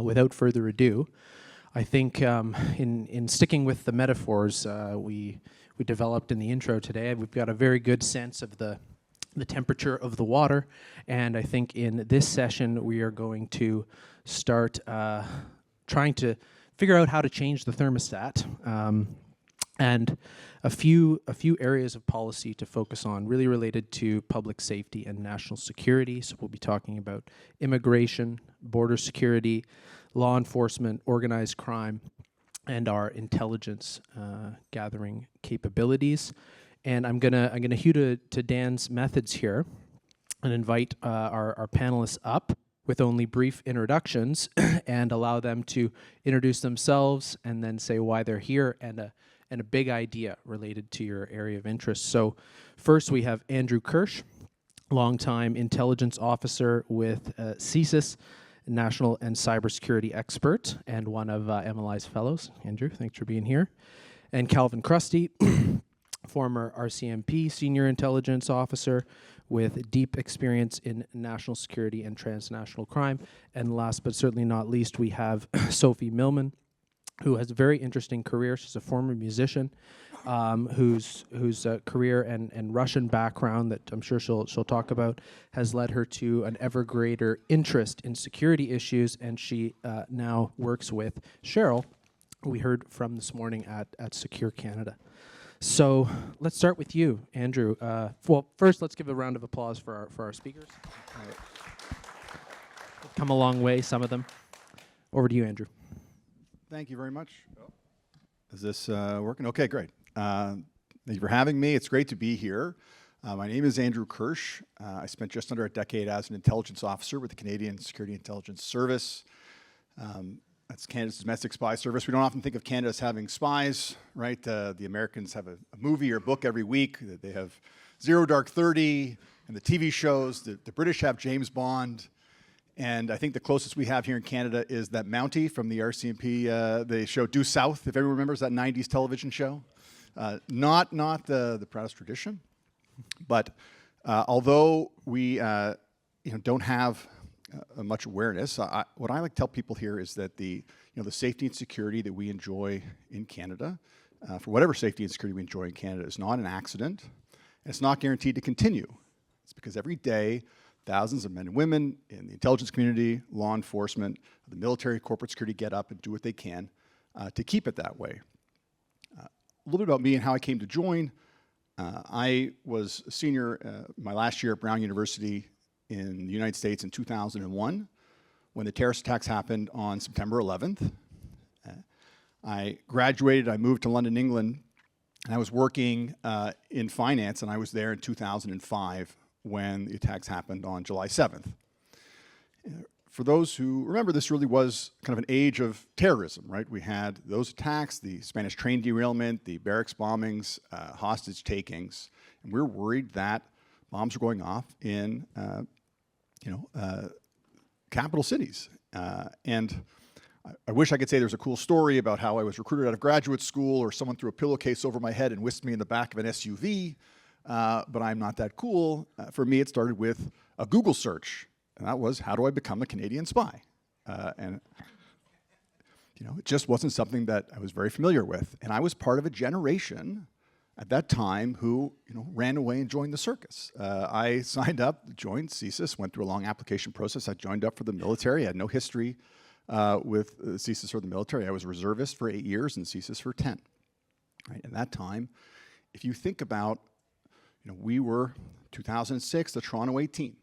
without further ado, I think in sticking with the metaphors we developed in the intro today, we've got a very good sense of the temperature of the water, and I think in this session we are going to start trying to figure out how to change the thermostat, and a few areas of policy to focus on, really related to public safety and national security. So we'll be talking about immigration, border security, law enforcement, organized crime, and our intelligence gathering capabilities. And I'm gonna hew to Dan's methods here and invite our panelists up with only brief introductions and allow them to introduce themselves and then say why they're here and a big idea related to your area of interest. So first we have Andrew Kirsch, longtime intelligence officer with CSIS, national and cybersecurity expert, and one of MLI's fellows. Andrew, thanks for being here. And Calvin Chrustie, former RCMP senior intelligence officer with deep experience in national security and transnational crime. And last but certainly not least, we have Sophie Milman, who has a very interesting career. She's a former musician whose career and Russian background that I'm sure she'll talk about has led her to an ever greater interest in security issues, and she now works with Cheryl, who we heard from this morning at Secure Canada. So let's start with you, Andrew. Well, first, let's give a round of applause for our speakers. Come a long way, some of them. Over to you, Andrew. Thank you very much. Is this working? Okay, great. Thank you for having me. It's great to be here. My name is Andrew Kirsch. I spent just under a decade as an intelligence officer with the Canadian Security Intelligence Service. That's Canada's domestic spy service. We don't often think of Canada as having spies, right? The Americans have a movie or book every week. They have Zero Dark 30 and the TV shows. The British have James Bond. And I think the closest we have here in Canada is that Mountie from the RCMP, the show Due South, if everyone remembers that 90s television show. Not the proudest tradition, but although we don't have much awareness. What I like to tell people here is that the safety and security that we enjoy in Canada, for whatever safety and security we enjoy in Canada, is not an accident, and it's not guaranteed to continue. It's because every day, thousands of men and women in the intelligence community, law enforcement, the military, corporate security get up and do what they can to keep it that way. A little bit about me and how I came to join. I was a senior my last year at Brown University in the United States in 2001, when the terrorist attacks happened on September 11th. I graduated, I moved to London, England, and I was working in finance, and I was there in 2005 when the attacks happened on July 7th. For those who remember, this really was kind of an age of terrorism, right? We had those attacks, the Spanish train derailment, the barracks bombings, hostage takings, and we were worried that bombs were going off in capital cities. And I wish I could say there's a cool story about how I was recruited out of graduate school or someone threw a pillowcase over my head and whisked me in the back of an SUV, but I'm not that cool. For me, it started with a Google search, and that was, how do I become a Canadian spy? And it just wasn't something that I was very familiar with. And I was part of a generation at that time who ran away and joined the circus. I signed up, joined CSIS, went through a long application process. I joined up for the military. I had no history with CSIS or the military. I was a reservist for 8 years and CSIS for 10. Right? At that time, if you think about, we were 2006, the Toronto 18,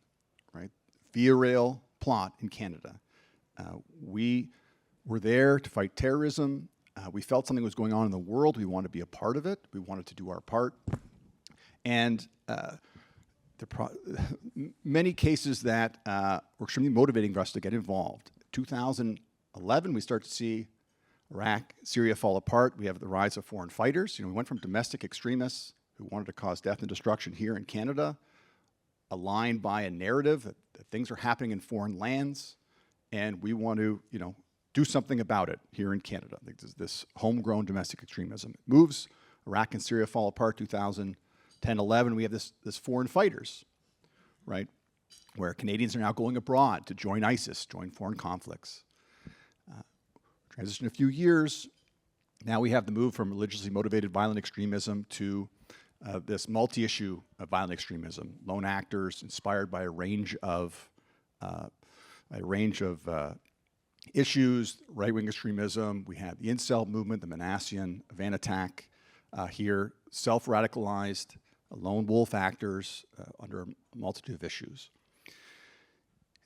right? Via Rail plot in Canada. We were there to fight terrorism. We felt something was going on in the world. We wanted to be a part of it. We wanted to do our part. And many cases that were extremely motivating for us to get involved. 2011, we start to see Iraq, Syria fall apart. We have the rise of foreign fighters. We went from domestic extremists who wanted to cause death and destruction here in Canada, aligned by a narrative that things are happening in foreign lands, and we want to, do something about it here in Canada. This homegrown domestic extremism. It moves, Iraq and Syria fall apart 2010, 11. We have this foreign fighters, right? Where Canadians are now going abroad to join ISIS, join foreign conflicts. Transition a few years, now we have the move from religiously motivated violent extremism to this multi-issue of violent extremism. Lone actors inspired by a range of issues, right-wing extremism. We have the incel movement, the Manassian van attack here, self-radicalized, lone wolf actors under a multitude of issues.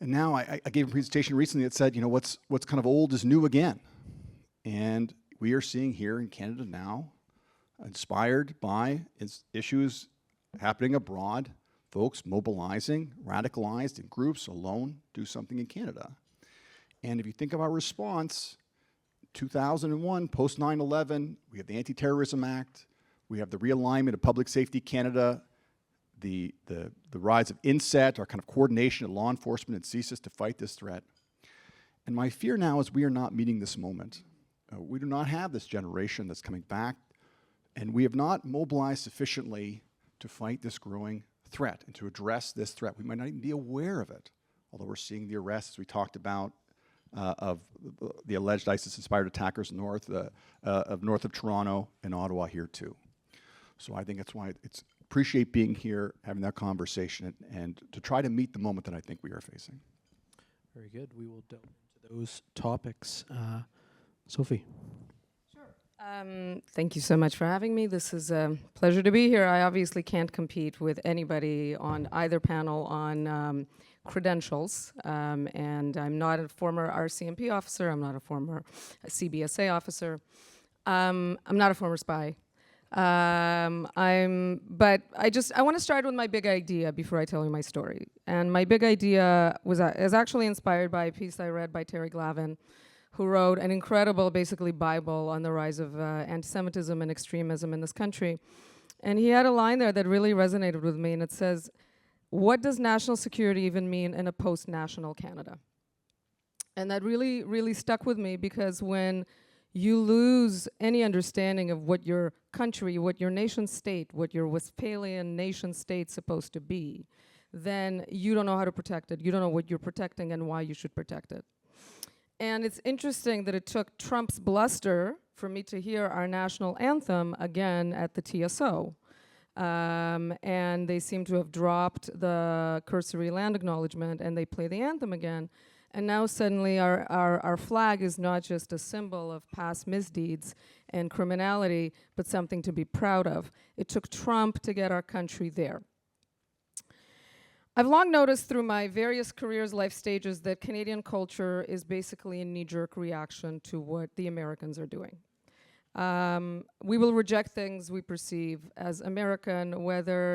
And now I gave a presentation recently that said, you know, what's kind of old is new again. And we are seeing here in Canada now, inspired by issues happening abroad, folks mobilizing, radicalized in groups, alone, do something in Canada. And if you think of our response, 2001, post 9/11, we have the Anti-Terrorism Act, we have the realignment of Public Safety Canada, the rise of INSET, our kind of coordination of law enforcement and CSIS to fight this threat. And my fear now is we are not meeting this moment. We do not have this generation that's coming back, and we have not mobilized sufficiently to fight this growing threat and to address this threat. We might not even be aware of it, although we're seeing the arrests we talked about of the alleged ISIS-inspired attackers north of Toronto and Ottawa here too. So I think that's why it's appreciate being here, having that conversation, and to try to meet the moment that I think we are facing. Very good. We will delve into those topics. Sophie. Thank you so much for having me. This is a pleasure to be here. I obviously can't compete with anybody on either panel on credentials, and I'm not a former RCMP officer. I'm not a former CBSA officer. I'm not a former spy. But I want to start with my big idea before I tell you my story. And my big idea is actually inspired by a piece I read by Terry Glavin, who wrote an incredible, basically, Bible on the rise of anti-Semitism and extremism in this country. And he had a line there that really resonated with me, and it says, "What does national security even mean in a post-national Canada?" And that really, really stuck with me, because when you lose any understanding of what your country, what your nation state, what your Westphalian nation state's supposed to be, then you don't know how to protect it. You don't know what you're protecting and why you should protect it. And it's interesting that it took Trump's bluster for me to hear our national anthem again at the TSO. And they seem to have dropped the cursory land acknowledgement, and they play the anthem again. And now suddenly our flag is not just a symbol of past misdeeds and criminality, but something to be proud of. It took Trump to get our country there. I've long noticed through my various careers, life stages, that Canadian culture is basically a knee-jerk reaction to what the Americans are doing. We will reject things we perceive as American,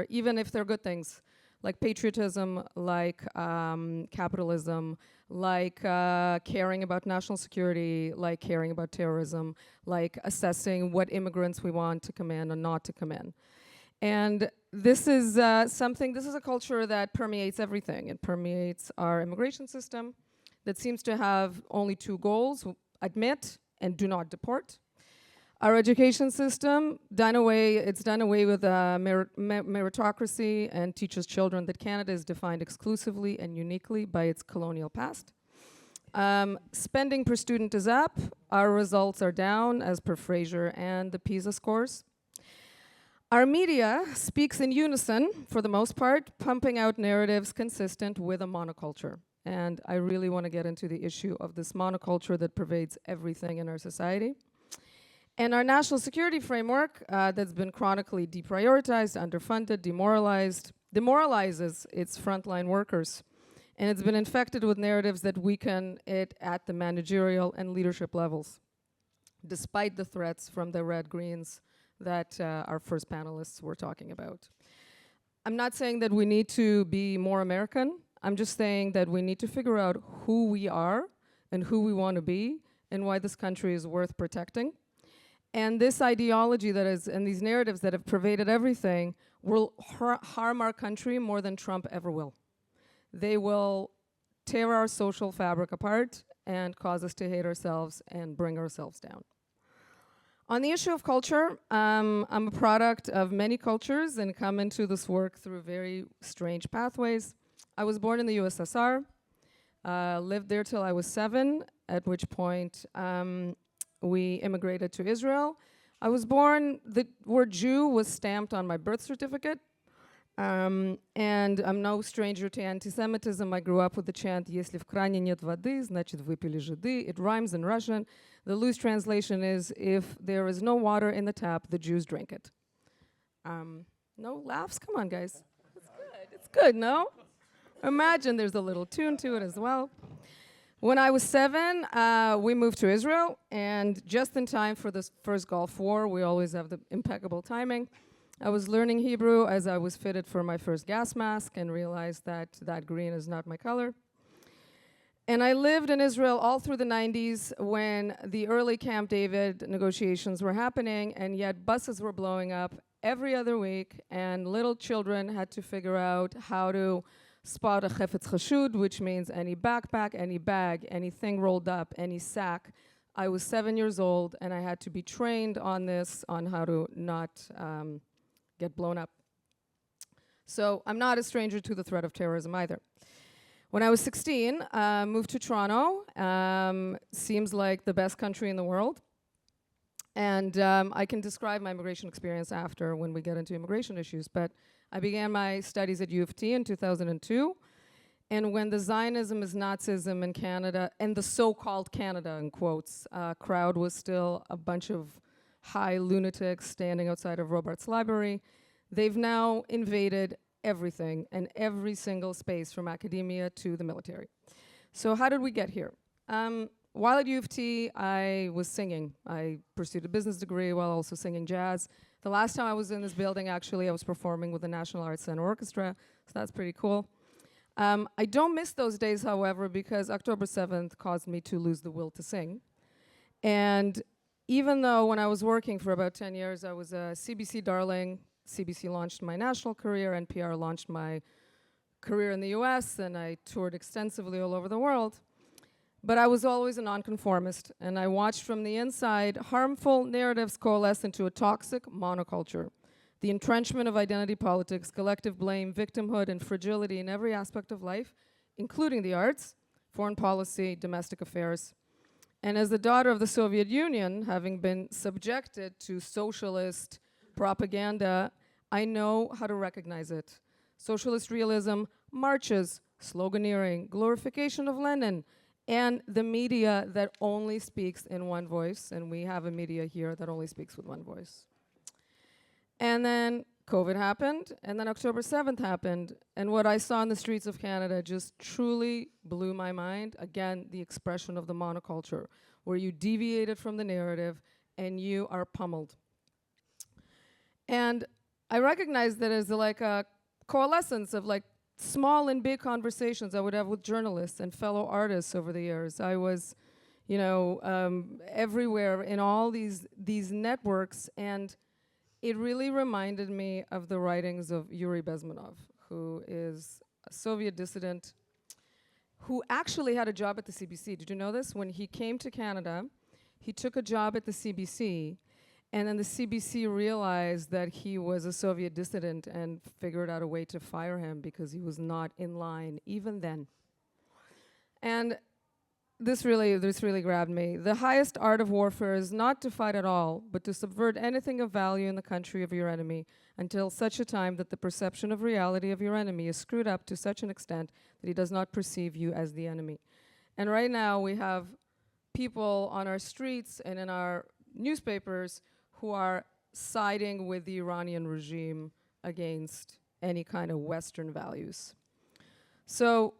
even if they're good things, like patriotism, like capitalism, like caring about national security, like caring about terrorism, like assessing what immigrants we want to come in and not to come in. And this is this is a culture that permeates everything. It permeates our immigration system that seems to have only two goals: admit and do not deport. Our education system, it's done away with meritocracy and teaches children that Canada is defined exclusively and uniquely by its colonial past. Spending per student is up. Our results are down, as per Fraser and the PISA scores. Our media speaks in unison, for the most part, pumping out narratives consistent with a monoculture. And I really want to get into the issue of this monoculture that pervades everything in our society. And our national security framework that's been chronically deprioritized, underfunded, demoralizes its frontline workers. And it's been infected with narratives that weaken it at the managerial and leadership levels, despite the threats from the red-greens that our first panelists were talking about. I'm not saying that we need to be more American. I'm just saying that we need to figure out who we are and who we want to be and why this country is worth protecting. And this ideology and these narratives that have pervaded everything will harm our country more than Trump ever will. They will tear our social fabric apart and cause us to hate ourselves and bring ourselves down. On the issue of culture, I'm a product of many cultures and come into this work through very strange pathways. I was born in the USSR, lived there till I was 7, at which point we immigrated to Israel. I was born, the word Jew was stamped on my birth certificate. And I'm no stranger to anti-Semitism. I grew up with the chant, «Если в кране нет воды, значит выпили жиды». It rhymes in Russian. The loose translation is, if there is no water in the tap, the Jews drink it. No laughs? Come on, guys. It's good. It's good, no? Imagine there's a little tune to it as well. When I was 7, we moved to Israel, and just in time for the first Gulf War, we always have the impeccable timing. I was learning Hebrew as I was fitted for my first gas mask and realized that that green is not my color. And I lived in Israel all through the 90s when the early Camp David negotiations were happening, and yet buses were blowing up every other week, and little children had to figure out how to spot a chefetz chashud, which means any backpack, any bag, anything rolled up, any sack. I was 7 years old, and I had to be trained on this, on how to not get blown up. So I'm not a stranger to the threat of terrorism either. When I was 16, moved to Toronto. Seems like the best country in the world. And I can describe my immigration experience after when we get into immigration issues. But I began my studies at U of T in 2002. And when the Zionism is Nazism in Canada, and the so-called Canada, in quotes, crowd was still a bunch of high lunatics standing outside of Robarts Library, they've now invaded everything and every single space from academia to the military. So how did we get here? While at U of T, I was singing. I pursued a business degree while also singing jazz. The last time I was in this building, actually, I was performing with the National Arts Center Orchestra, so that's pretty cool. I don't miss those days, however, because October 7th caused me to lose the will to sing. And even though when I was working for about 10 years, I was a CBC darling, CBC launched my national career, NPR launched my career in the US, and I toured extensively all over the world. But I was always a nonconformist, and I watched from the inside harmful narratives coalesce into a toxic monoculture. The entrenchment of identity politics, collective blame, victimhood, and fragility in every aspect of life, including the arts, foreign policy, domestic affairs. And as the daughter of the Soviet Union, having been subjected to socialist propaganda, I know how to recognize it. Socialist realism, marches, sloganeering, glorification of Lenin, and the media that only speaks in one voice, and we have a media here that only speaks with one voice. And then COVID happened, and then October 7th happened, and what I saw in the streets of Canada just truly blew my mind. Again, the expression of the monoculture, where you deviated from the narrative and you are pummeled. And I recognized that as like a coalescence of like small and big conversations I would have with journalists and fellow artists over the years. I was, everywhere in all these networks, and it really reminded me of the writings of Yuri Bezmenov, who is a Soviet dissident who actually had a job at the CBC. Did you know this? When he came to Canada, he took a job at the CBC, and then the CBC realized that he was a Soviet dissident and figured out a way to fire him because he was not in line, even then. And this really grabbed me. The highest art of warfare is not to fight at all, but to subvert anything of value in the country of your enemy until such a time that the perception of reality of your enemy is screwed up to such an extent that he does not perceive you as the enemy. And right now we have people on our streets and in our newspapers who are siding with the Iranian regime against any kind of Western values. So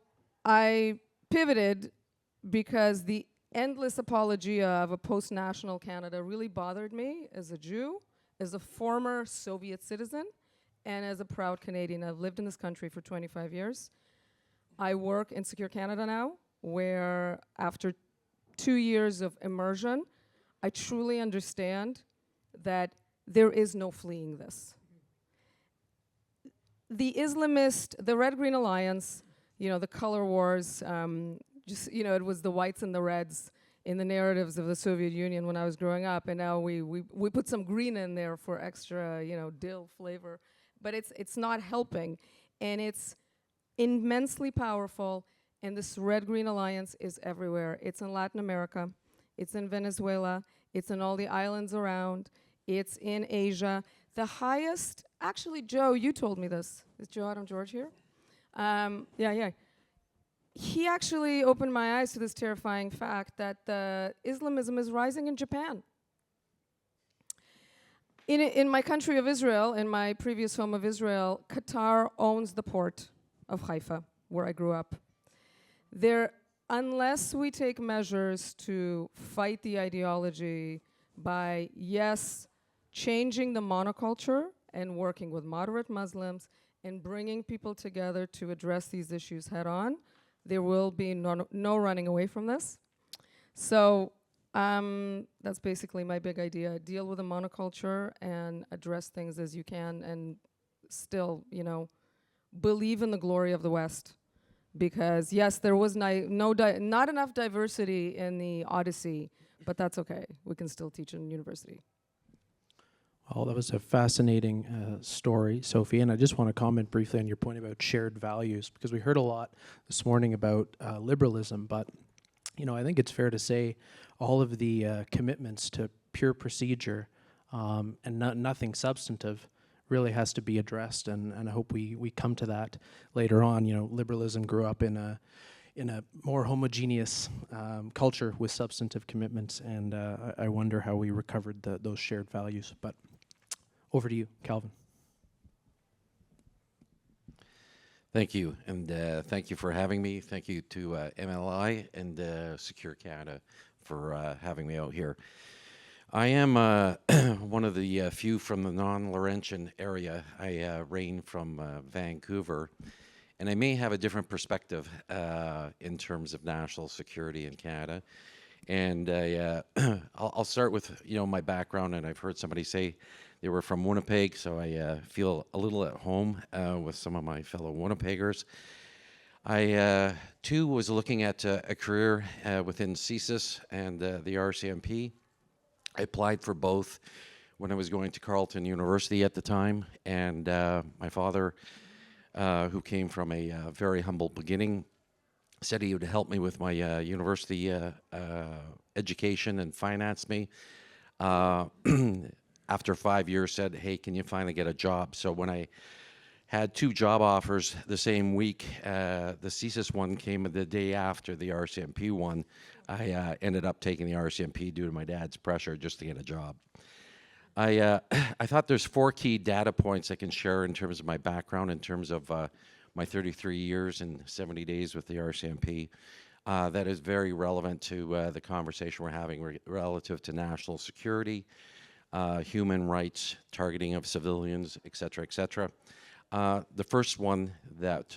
I pivoted because the endless apologia of a post-national Canada really bothered me as a Jew, as a former Soviet citizen, and as a proud Canadian. I've lived in this country for 25 years. I work in Secure Canada now, where after 2 years of immersion, I truly understand that there is no fleeing this. The Islamist, the Red-Green Alliance, the color wars, it was the whites and the reds in the narratives of the Soviet Union when I was growing up, and now we put some green in there for extra, dill flavor, but it's not helping, and it's immensely powerful, and this Red-Green Alliance is everywhere. It's in Latin America, it's in Venezuela, it's in all the islands around, it's in Asia. The highest, actually, Joe, you told me this. Is Joe Adam George here? Yeah. He actually opened my eyes to this terrifying fact that Islamism is rising in Japan. In my country of Israel, in my previous home of Israel, Qatar owns the port of Haifa, where I grew up. Unless we take measures to fight the ideology by, yes, changing the monoculture and working with moderate Muslims and bringing people together to address these issues head on, there will be no running away from this. So that's basically my big idea. Deal with the monoculture and address things as you can, and still, believe in the glory of the West. Because yes, there was not enough diversity in the Odyssey, but that's okay. We can still teach in university. Well, that was a fascinating story, Sophie, and I just want to comment briefly on your point about shared values, because we heard a lot this morning about liberalism, but I think it's fair to say all of the commitments to pure procedure and nothing substantive really has to be addressed, and I hope we come to that later on. Liberalism grew up in a more homogeneous culture with substantive commitments, and I wonder how we recovered those shared values. But over to you, Calvin. Thank you, and thank you for having me. Thank you to MLI and Secure Canada for having me out here. I am one of the few from the non-Laurentian area. I reign from Vancouver, and I may have a different perspective in terms of national security in Canada. And I'll start with my background, and I've heard somebody say they were from Winnipeg, so I feel a little at home with some of my fellow Winnipeggers. I too was looking at a career within CSIS and the RCMP. I applied for both when I was going to Carleton University at the time, and my father, who came from a very humble beginning, said he would help me with my university education and finance me. After 5 years, said, "Hey, can you finally get a job?" So when I had 2 job offers the same week, the CSIS one came the day after the RCMP one. I ended up taking the RCMP due to my dad's pressure just to get a job. I thought there's 4 key data points I can share in terms of my background, in terms of my 33 years and 70 days with the RCMP. That is very relevant to the conversation we're having relative to national security, human rights, targeting of civilians, et cetera, et cetera. The first one that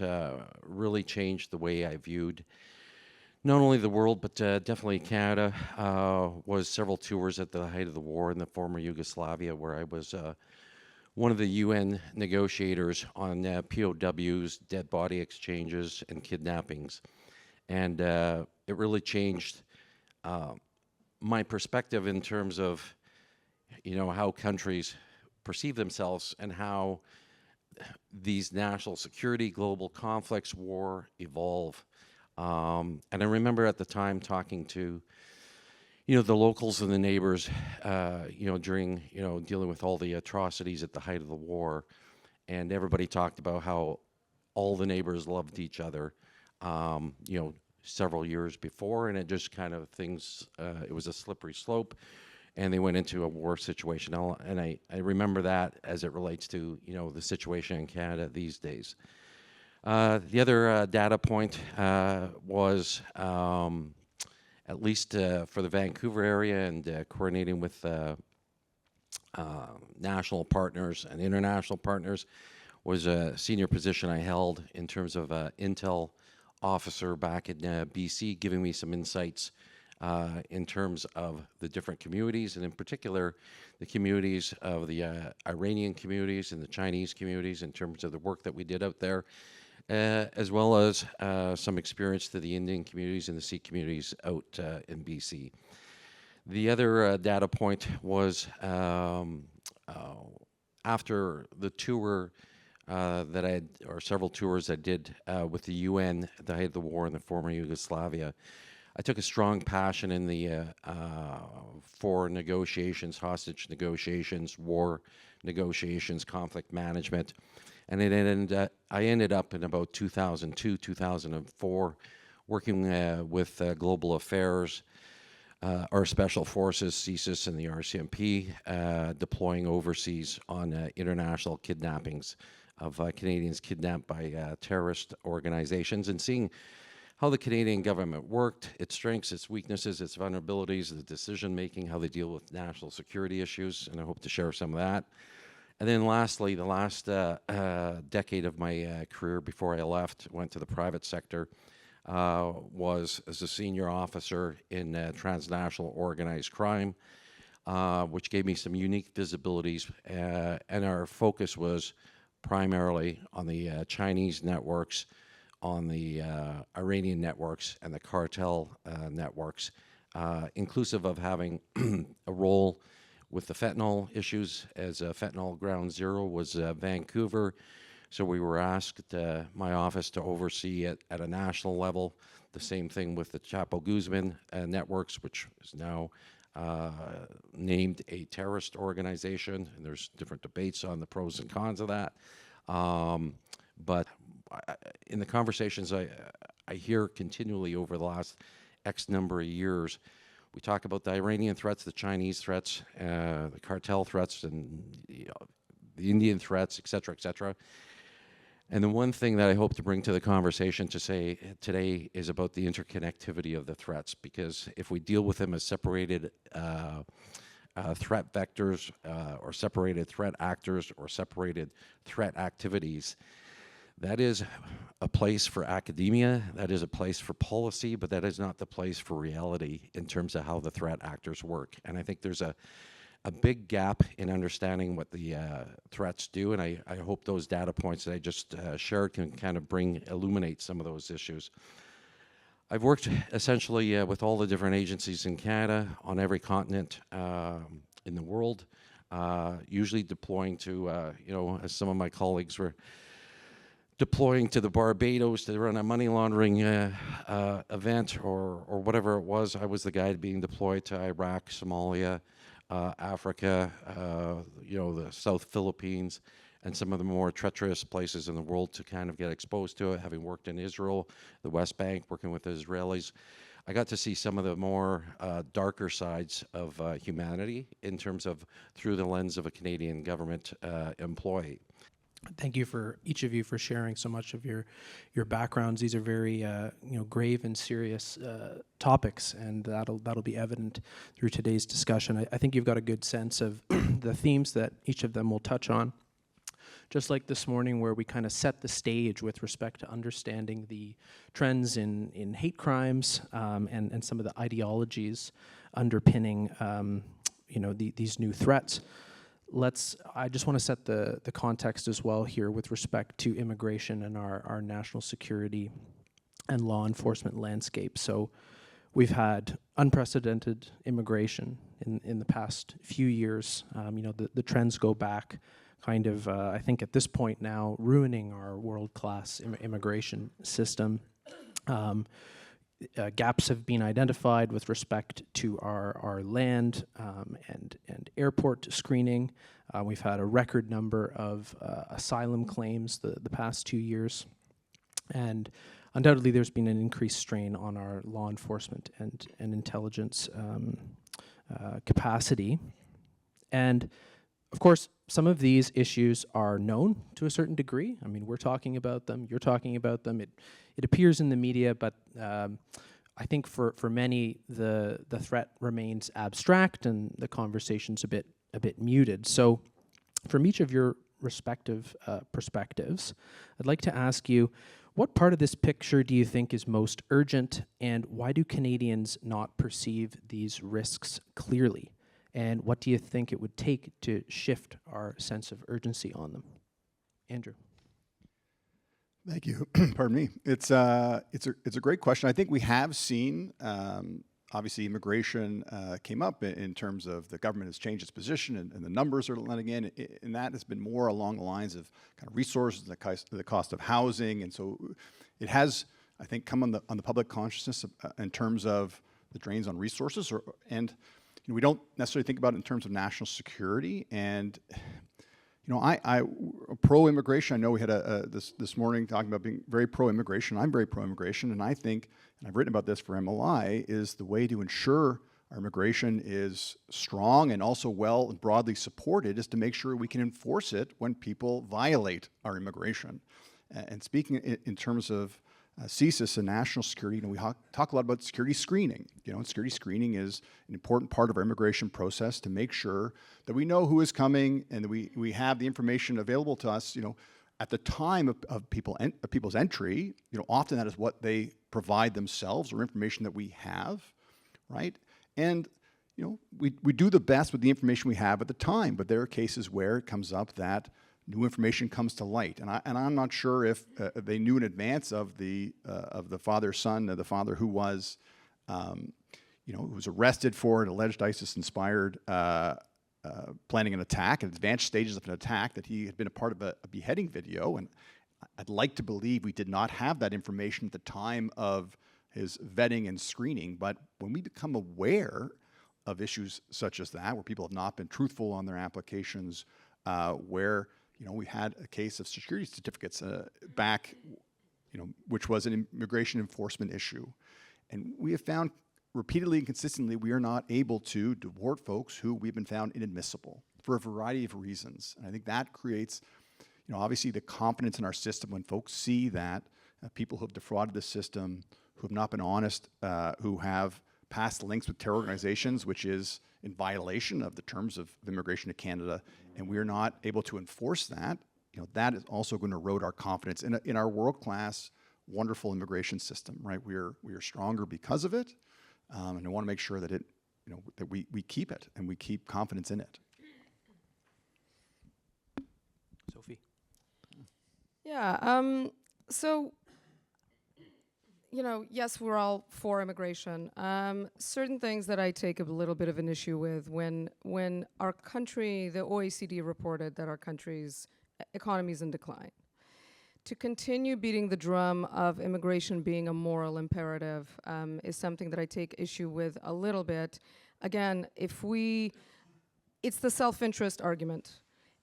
really changed the way I viewed not only the world, but definitely Canada, was several tours at the height of the war in the former Yugoslavia, where I was one of the UN negotiators on POWs, dead body exchanges, and kidnappings. And it really changed my perspective in terms of how countries perceive themselves and how these national security, global conflicts, war evolve. And I remember at the time talking to, the locals and the neighbors, during, dealing with all the atrocities at the height of the war. And everybody talked about how all the neighbors loved each other, several years before. And it just kind of it was a slippery slope. And they went into a war situation. And I remember that as it relates to, the situation in Canada these days. The other data point was, at least for the Vancouver area and coordinating with national partners and international partners, was a senior position I held in terms of intel officer back in BC, giving me some insights in terms of the different communities, and in particular, the communities of the Iranian communities and the Chinese communities in terms of the work that we did out there, as well as some experience to the Indian communities and the Sikh communities out in BC. The other data point was after the tour or several tours I did with the UN at the height of the war in the former Yugoslavia, I took a strong passion in the for negotiations, hostage negotiations, war negotiations, conflict management, and I ended up in about 2002, 2004, working with Global Affairs, our special forces, CSIS and the RCMP, deploying overseas on international kidnappings of Canadians kidnapped by terrorist organizations, and seeing how the Canadian government worked, its strengths, its weaknesses, its vulnerabilities, the decision-making, how they deal with national security issues, and I hope to share some of that. And then lastly, the last decade of my career before I went to the private sector, was as a senior officer in transnational organized crime, which gave me some unique visibilities, and our focus was primarily on the Chinese networks, on the Iranian networks, and the cartel networks, inclusive of having a role with the fentanyl issues, as fentanyl ground zero was Vancouver. So we were asked, my office, to oversee it at a national level. The same thing with the Chapo Guzman networks, which is now named a terrorist organization, and there's different debates on the pros and cons of that. But in the conversations I hear continually over the last X number of years, we talk about the Iranian threats, the Chinese threats, the cartel threats, and the Indian threats, et cetera, et cetera. And the one thing that I hope to bring to the conversation to say today is about the interconnectivity of the threats, because if we deal with them as separated threat vectors, or separated threat actors, or separated threat activities, that is a place for academia, that is a place for policy, but that is not the place for reality in terms of how the threat actors work. And I think there's a big gap in understanding what the threats do, and I hope those data points that I just shared can kind of illuminate some of those issues. I've worked essentially with all the different agencies in Canada, on every continent in the world, usually deploying to, as some of my colleagues were deploying to the Barbados to run a money laundering event or whatever it was. I was the guy being deployed to Iraq, Somalia, Africa, the South Philippines, and some of the more treacherous places in the world to kind of get exposed to it, having worked in Israel, the West Bank, working with the Israelis. I got to see some of the more darker sides of humanity in terms of through the lens of a Canadian government employee. Thank you for each of you for sharing so much of your backgrounds. These are very grave and serious topics, and that'll be evident through today's discussion. I think you've got a good sense of the themes that each of them will touch on. Just like this morning, where we kind of set the stage with respect to understanding the trends in hate crimes and some of the ideologies underpinning these new threats. I just want to set the context as well here with respect to immigration and our national security and law enforcement landscape. So we've had unprecedented immigration in the past few years. The trends go back kind of, I think at this point now, ruining our world-class immigration system. Gaps have been identified with respect to our land and airport screening. We've had a record number of asylum claims the past 2 years. And undoubtedly there's been an increased strain on our law enforcement and intelligence capacity. And of course, some of these issues are known to a certain degree. I mean, we're talking about them, you're talking about them. It appears in the media, but I think for many, the threat remains abstract and the conversation's a bit muted. So from each of your respective perspectives, I'd like to ask you, what part of this picture do you think is most urgent, and why do Canadians not perceive these risks clearly? And what do you think it would take to shift our sense of urgency on them? Andrew. Thank you. Pardon me. It's a great question. I think we have seen, obviously, immigration came up in terms of the government has changed its position and the numbers are letting in, and that has been more along the lines of kind of resources, the cost of housing, and so it has I think, come on the public consciousness in terms of the drains on resources, and we don't necessarily think about it in terms of national security. And I pro-immigration. I know we had this morning talking about being very pro-immigration. I'm very pro-immigration, and I think, and I've written about this for MLI, is the way to ensure our immigration is strong and also well and broadly supported is to make sure we can enforce it when people violate our immigration. And speaking in terms of CSIS and national security, we talk a lot about security screening. And security screening is an important part of our immigration process to make sure that we know who is coming and that we have the information available to us, at the time of people's entry. Often that is what they provide themselves or information that we have, right? And we do the best with the information we have at the time, but there are cases where it comes up that new information comes to light, and I'm not sure if they knew in advance of the father's son, the father who was, who was arrested for an alleged ISIS-inspired planning an attack, at advanced stages of an attack, that he had been a part of a beheading video, and I'd like to believe we did not have that information at the time of his vetting and screening. But when we become aware of issues such as that, where people have not been truthful on their applications, where we had a case of security certificates back, which was an immigration enforcement issue. And we have found repeatedly and consistently we are not able to deport folks who we've been found inadmissible for a variety of reasons. And I think that creates, obviously the confidence in our system when folks see that people who have defrauded the system, who have not been honest, who have past links with terror organizations, which is in violation of the terms of immigration to Canada, and we are not able to enforce that, that is also going to erode our confidence in our world-class, wonderful immigration system, right? We are stronger because of it, and I want to make sure that that we keep it and we keep confidence in it. Sophie. Yeah. So, yes, we're all for immigration. Certain things that I take a little bit of an issue with when our country, the OECD reported that our country's economy is in decline. To continue beating the drum of immigration being a moral imperative is something that I take issue with a little bit. Again, it's the self-interest argument.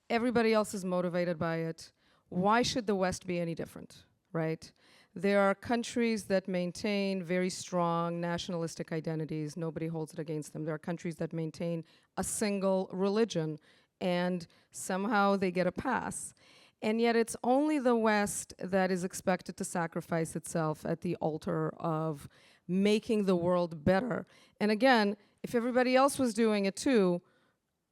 Everybody else is motivated by it. Why should the West be any different, right? There are countries that maintain very strong nationalistic identities. Nobody holds it against them. There are countries that maintain a single religion, and somehow they get a pass. And yet it's only the West that is expected to sacrifice itself at the altar of making the world better. And again, if everybody else was doing it too,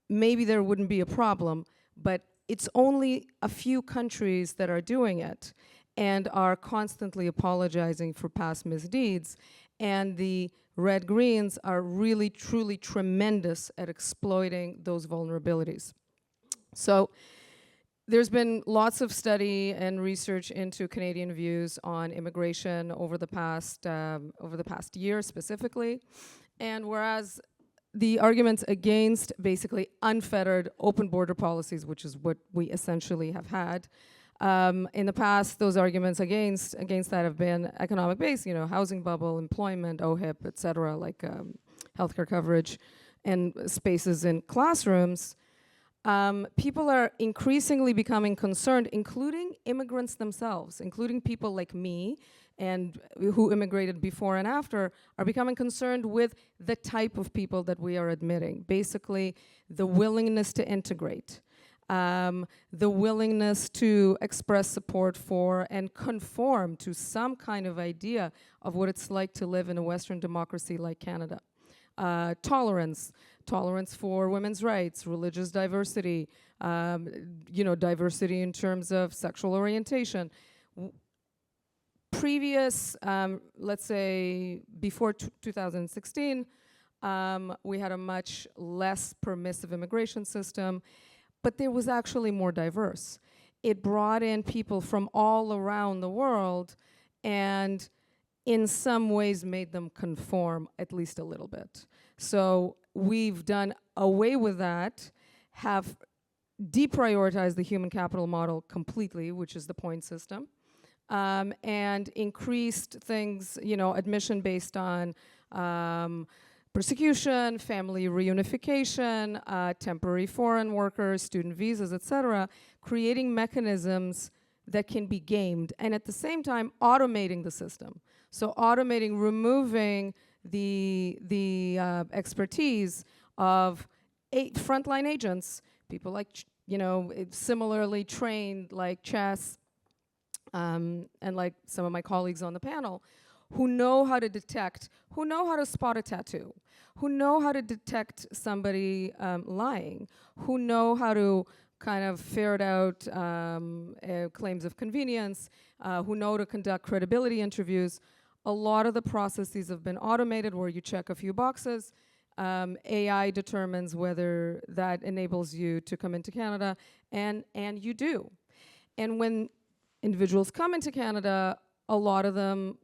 maybe there wouldn't be a problem. But it's only a few countries that are doing it and are constantly apologizing for past misdeeds. And the red-greens are really, truly tremendous at exploiting those vulnerabilities. So there's been lots of study and research into Canadian views on immigration over the past year specifically. And whereas the arguments against basically unfettered open border policies, which is what we essentially have had, in the past, those arguments against that have been economic-based, housing bubble, employment, OHIP, et cetera, like healthcare coverage and spaces in classrooms. People are increasingly becoming concerned, including immigrants themselves, including people like me and who immigrated before and after, are becoming concerned with the type of people that we are admitting. Basically, the willingness to integrate. The willingness to express support for and conform to some kind of idea of what it's like to live in a Western democracy like Canada. Tolerance for women's rights, religious diversity, diversity in terms of sexual orientation. Previous, let's say before 2016, we had a much less permissive immigration system, but there was actually more diverse. It brought in people from all around the world and in some ways made them conform at least a little bit. So we've done away with that, have deprioritized the human capital model completely, which is the point system, and increased things, admission based on persecution, family reunification, temporary foreign workers, student visas, etc., creating mechanisms that can be gamed, and at the same time automating the system. So automating, removing the expertise of frontline agents, people like similarly trained like Chess, and like some of my colleagues on the panel, who know how to detect, who know how to spot a tattoo, who know how to detect somebody lying, who know how to kind of ferret out claims of convenience, who know to conduct credibility interviews. A lot of the processes have been automated where you check a few boxes. AI determines whether that enables you to come into Canada, and you do. And when individuals come into Canada, a lot of them,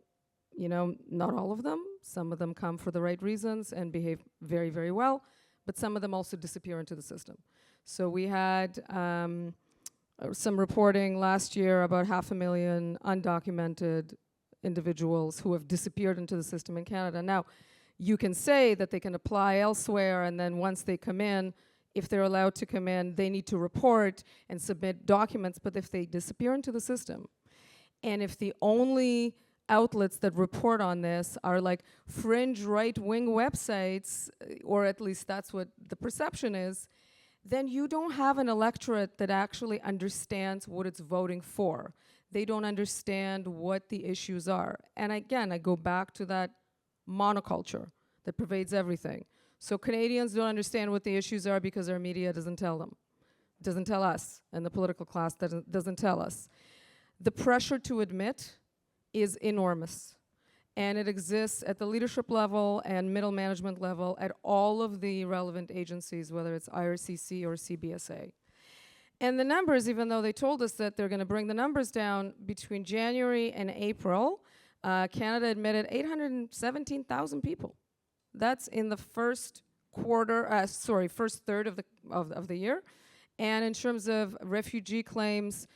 not all of them, some of them come for the right reasons and behave very, very well, but some of them also disappear into the system. So we had some reporting last year about 500,000 undocumented individuals who have disappeared into the system in Canada. Now, you can say that they can apply elsewhere, and then once they come in, if they're allowed to come in, they need to report and submit documents. But if they disappear into the system, and if the only outlets that report on this are like fringe right-wing websites, or at least that's what the perception is, then you don't have an electorate that actually understands what it's voting for. They don't understand what the issues are. And again, I go back to that monoculture that pervades everything. So Canadians don't understand what the issues are because our media doesn't tell them, doesn't tell us, and the political class doesn't tell us. The pressure to admit is enormous, and it exists at the leadership level and middle management level at all of the relevant agencies, whether it's IRCC or CBSA. And the numbers, even though they told us that they're going to bring the numbers down, between January and April, Canada admitted 817,000 people. That's in the first third of the year. And in terms of refugee claims,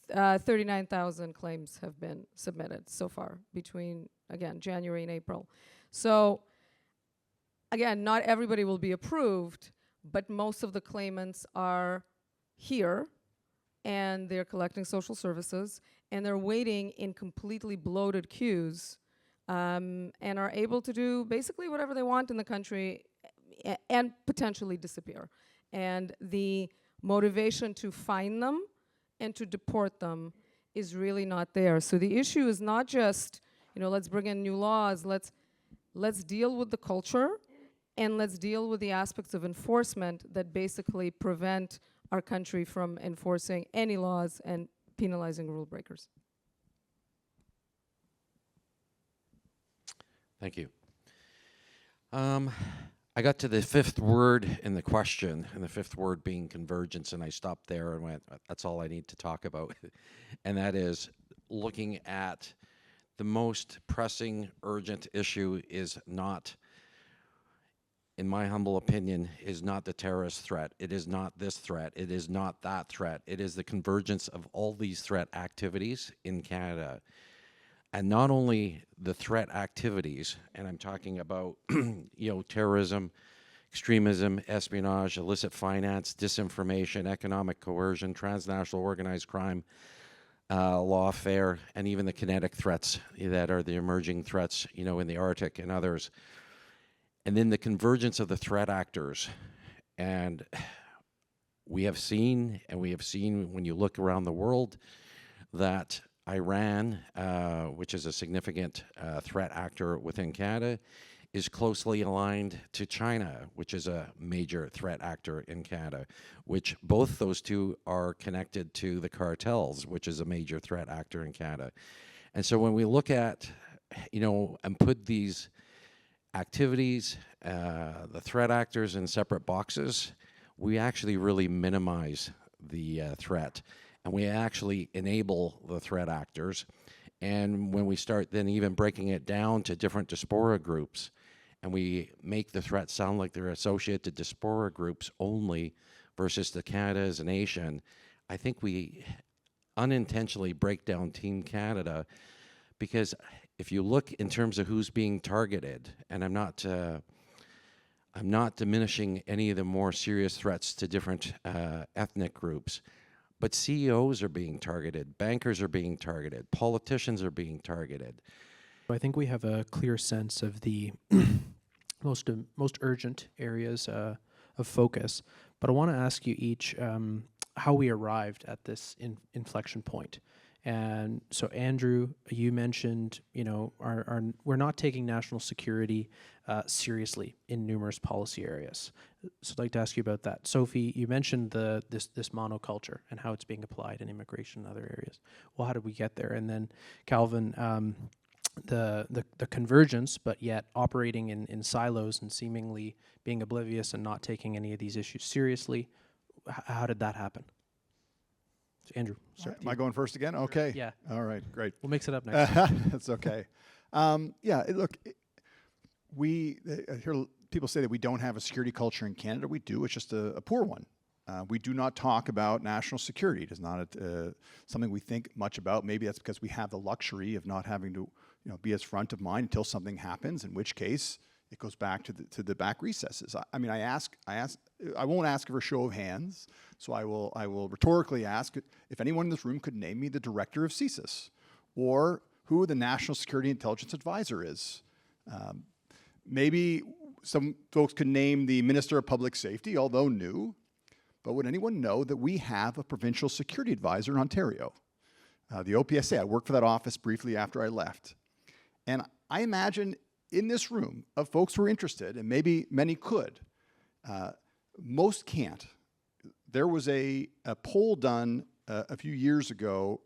39,000 claims have been submitted so far between, again, January and April. So, again, not everybody will be approved, but most of the claimants are here, and they're collecting social services, and they're waiting in completely bloated queues, and are able to do basically whatever they want in the country and potentially disappear. And the motivation to find them and to deport them is really not there. So the issue is not just, let's bring in new laws, let's deal with the culture, and let's deal with the aspects of enforcement that basically prevent our country from enforcing any laws and penalizing rule breakers. Thank you. I got to the fifth word in the question, and the fifth word being convergence, and I stopped there and went, that's all I need to talk about. And that is looking at the most pressing, urgent issue is not, in my humble opinion, is not the terrorist threat. It is not this threat. It is not that threat. It is the convergence of all these threat activities in Canada. And not only the threat activities, and I'm talking about, terrorism, extremism, espionage, illicit finance, disinformation, economic coercion, transnational organized crime, lawfare, and even the kinetic threats that are the emerging threats, in the Arctic and others. And then the convergence of the threat actors. And we have seen when you look around the world that Iran, which is a significant threat actor within Canada, is closely aligned to China, which is a major threat actor in Canada, which both those two are connected to the cartels, which is a major threat actor in Canada. And so when we look at, and put these activities, the threat actors in separate boxes, we actually really minimize the threat. And we actually enable the threat actors. And when we start then even breaking it down to different diaspora groups, and we make the threat sound like they're associated to diaspora groups only versus to Canada as a nation, I think we unintentionally break down Team Canada, because if you look in terms of who's being targeted, and I'm not diminishing any of the more serious threats to different ethnic groups, but CEOs are being targeted, bankers are being targeted, politicians are being targeted. I think we have a clear sense of the most urgent areas of focus, but I want to ask you each how we arrived at this inflection point. And so, Andrew, you mentioned, we're not taking national security seriously in numerous policy areas. So, I'd like to ask you about that. Sophie, you mentioned this monoculture and how it's being applied in immigration and other areas. Well, how did we get there? And then, Calvin, the convergence, but yet operating in silos and seemingly being oblivious and not taking any of these issues seriously. How did that happen? So Andrew, start. Am I going first again? Okay. Yeah. All right, great. We'll mix it up next time. That's okay. I hear people say that we don't have a security culture in Canada. We do. It's just a poor one. We do not talk about national security. It is not something we think much about. Maybe that's because we have the luxury of not having to, be as front of mind until something happens, in which case it goes back to the back recesses. I won't ask for a show of hands, so I will rhetorically ask if anyone in this room could name me the director of CSIS, or who the National Security Intelligence Advisor is. Maybe some folks could name the Minister of Public Safety, although new, but would anyone know that we have a provincial security advisor in Ontario? The OPSA, I worked for that office briefly after I left. And I imagine in this room of folks who are interested, and maybe many could, most can't. There was a poll done a few years ago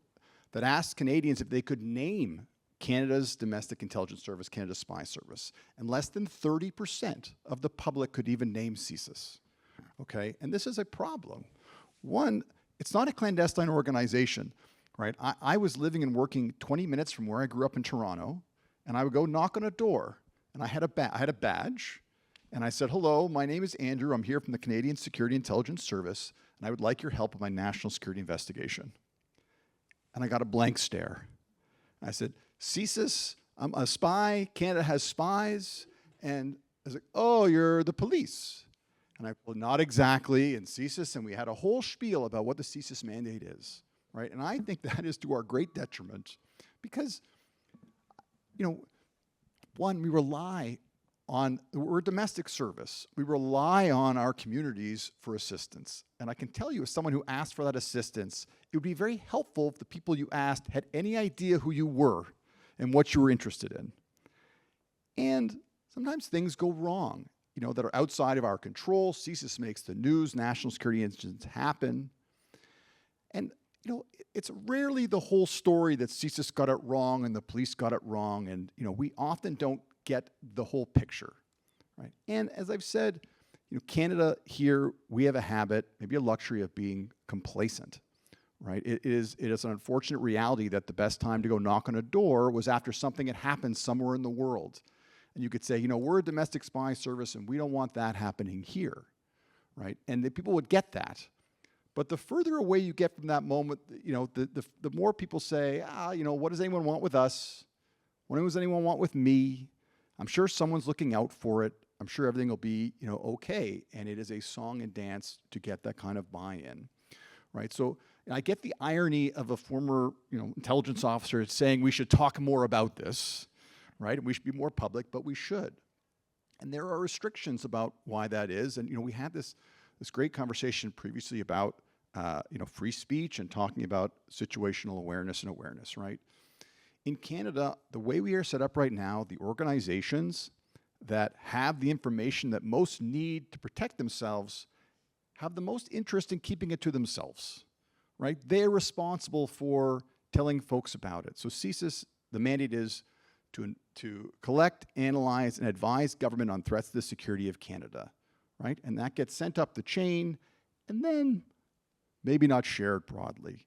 that asked Canadians if they could name Canada's Domestic Intelligence Service, Canada's Spy Service, and less than 30% of the public could even name CSIS. Okay, and this is a problem. One, it's not a clandestine organization, right? I was living and working 20 minutes from where I grew up in Toronto, and I would go knock on a door, and I had a badge, and I said, "Hello, my name is Andrew. I'm here from the Canadian Security Intelligence Service, and I would like your help with my national security investigation." And I got a blank stare. I said, "CSIS, I'm a spy. Canada has spies." And I was like, "Oh, you're the police." And well, not exactly, in CSIS, and we had a whole spiel about what the CSIS mandate is, right? And I think that is to our great detriment because, one, we're a domestic service. We rely on our communities for assistance. And I can tell you, as someone who asked for that assistance, it would be very helpful if the people you asked had any idea who you were and what you were interested in. And sometimes things go wrong, that are outside of our control. CSIS makes the news, national security incidents happen. And, it's rarely the whole story that CSIS got it wrong and the police got it wrong. And, we often don't get the whole picture, right? And as I've said, Canada here, we have a habit, maybe a luxury of being complacent, right? It is an unfortunate reality that the best time to go knock on a door was after something had happened somewhere in the world. And you could say, we're a domestic spy service and we don't want that happening here, right? And the people would get that. But the further away you get from that moment, the more people say, what does anyone want with us? What does anyone want with me? I'm sure someone's looking out for it. I'm sure everything will be, okay. And it is a song and dance to get that kind of buy-in, right? So I get the irony of a former, intelligence officer saying we should talk more about this, right? And we should be more public, but we should. And there are restrictions about why that is. And, we had this great conversation previously about, free speech and talking about situational awareness and awareness, right? In Canada, the way we are set up right now, the organizations that have the information that most need to protect themselves have the most interest in keeping it to themselves, right? They're responsible for telling folks about it. So CSIS, the mandate is to collect, analyze, and advise government on threats to the security of Canada, right? And that gets sent up the chain and then maybe not shared broadly.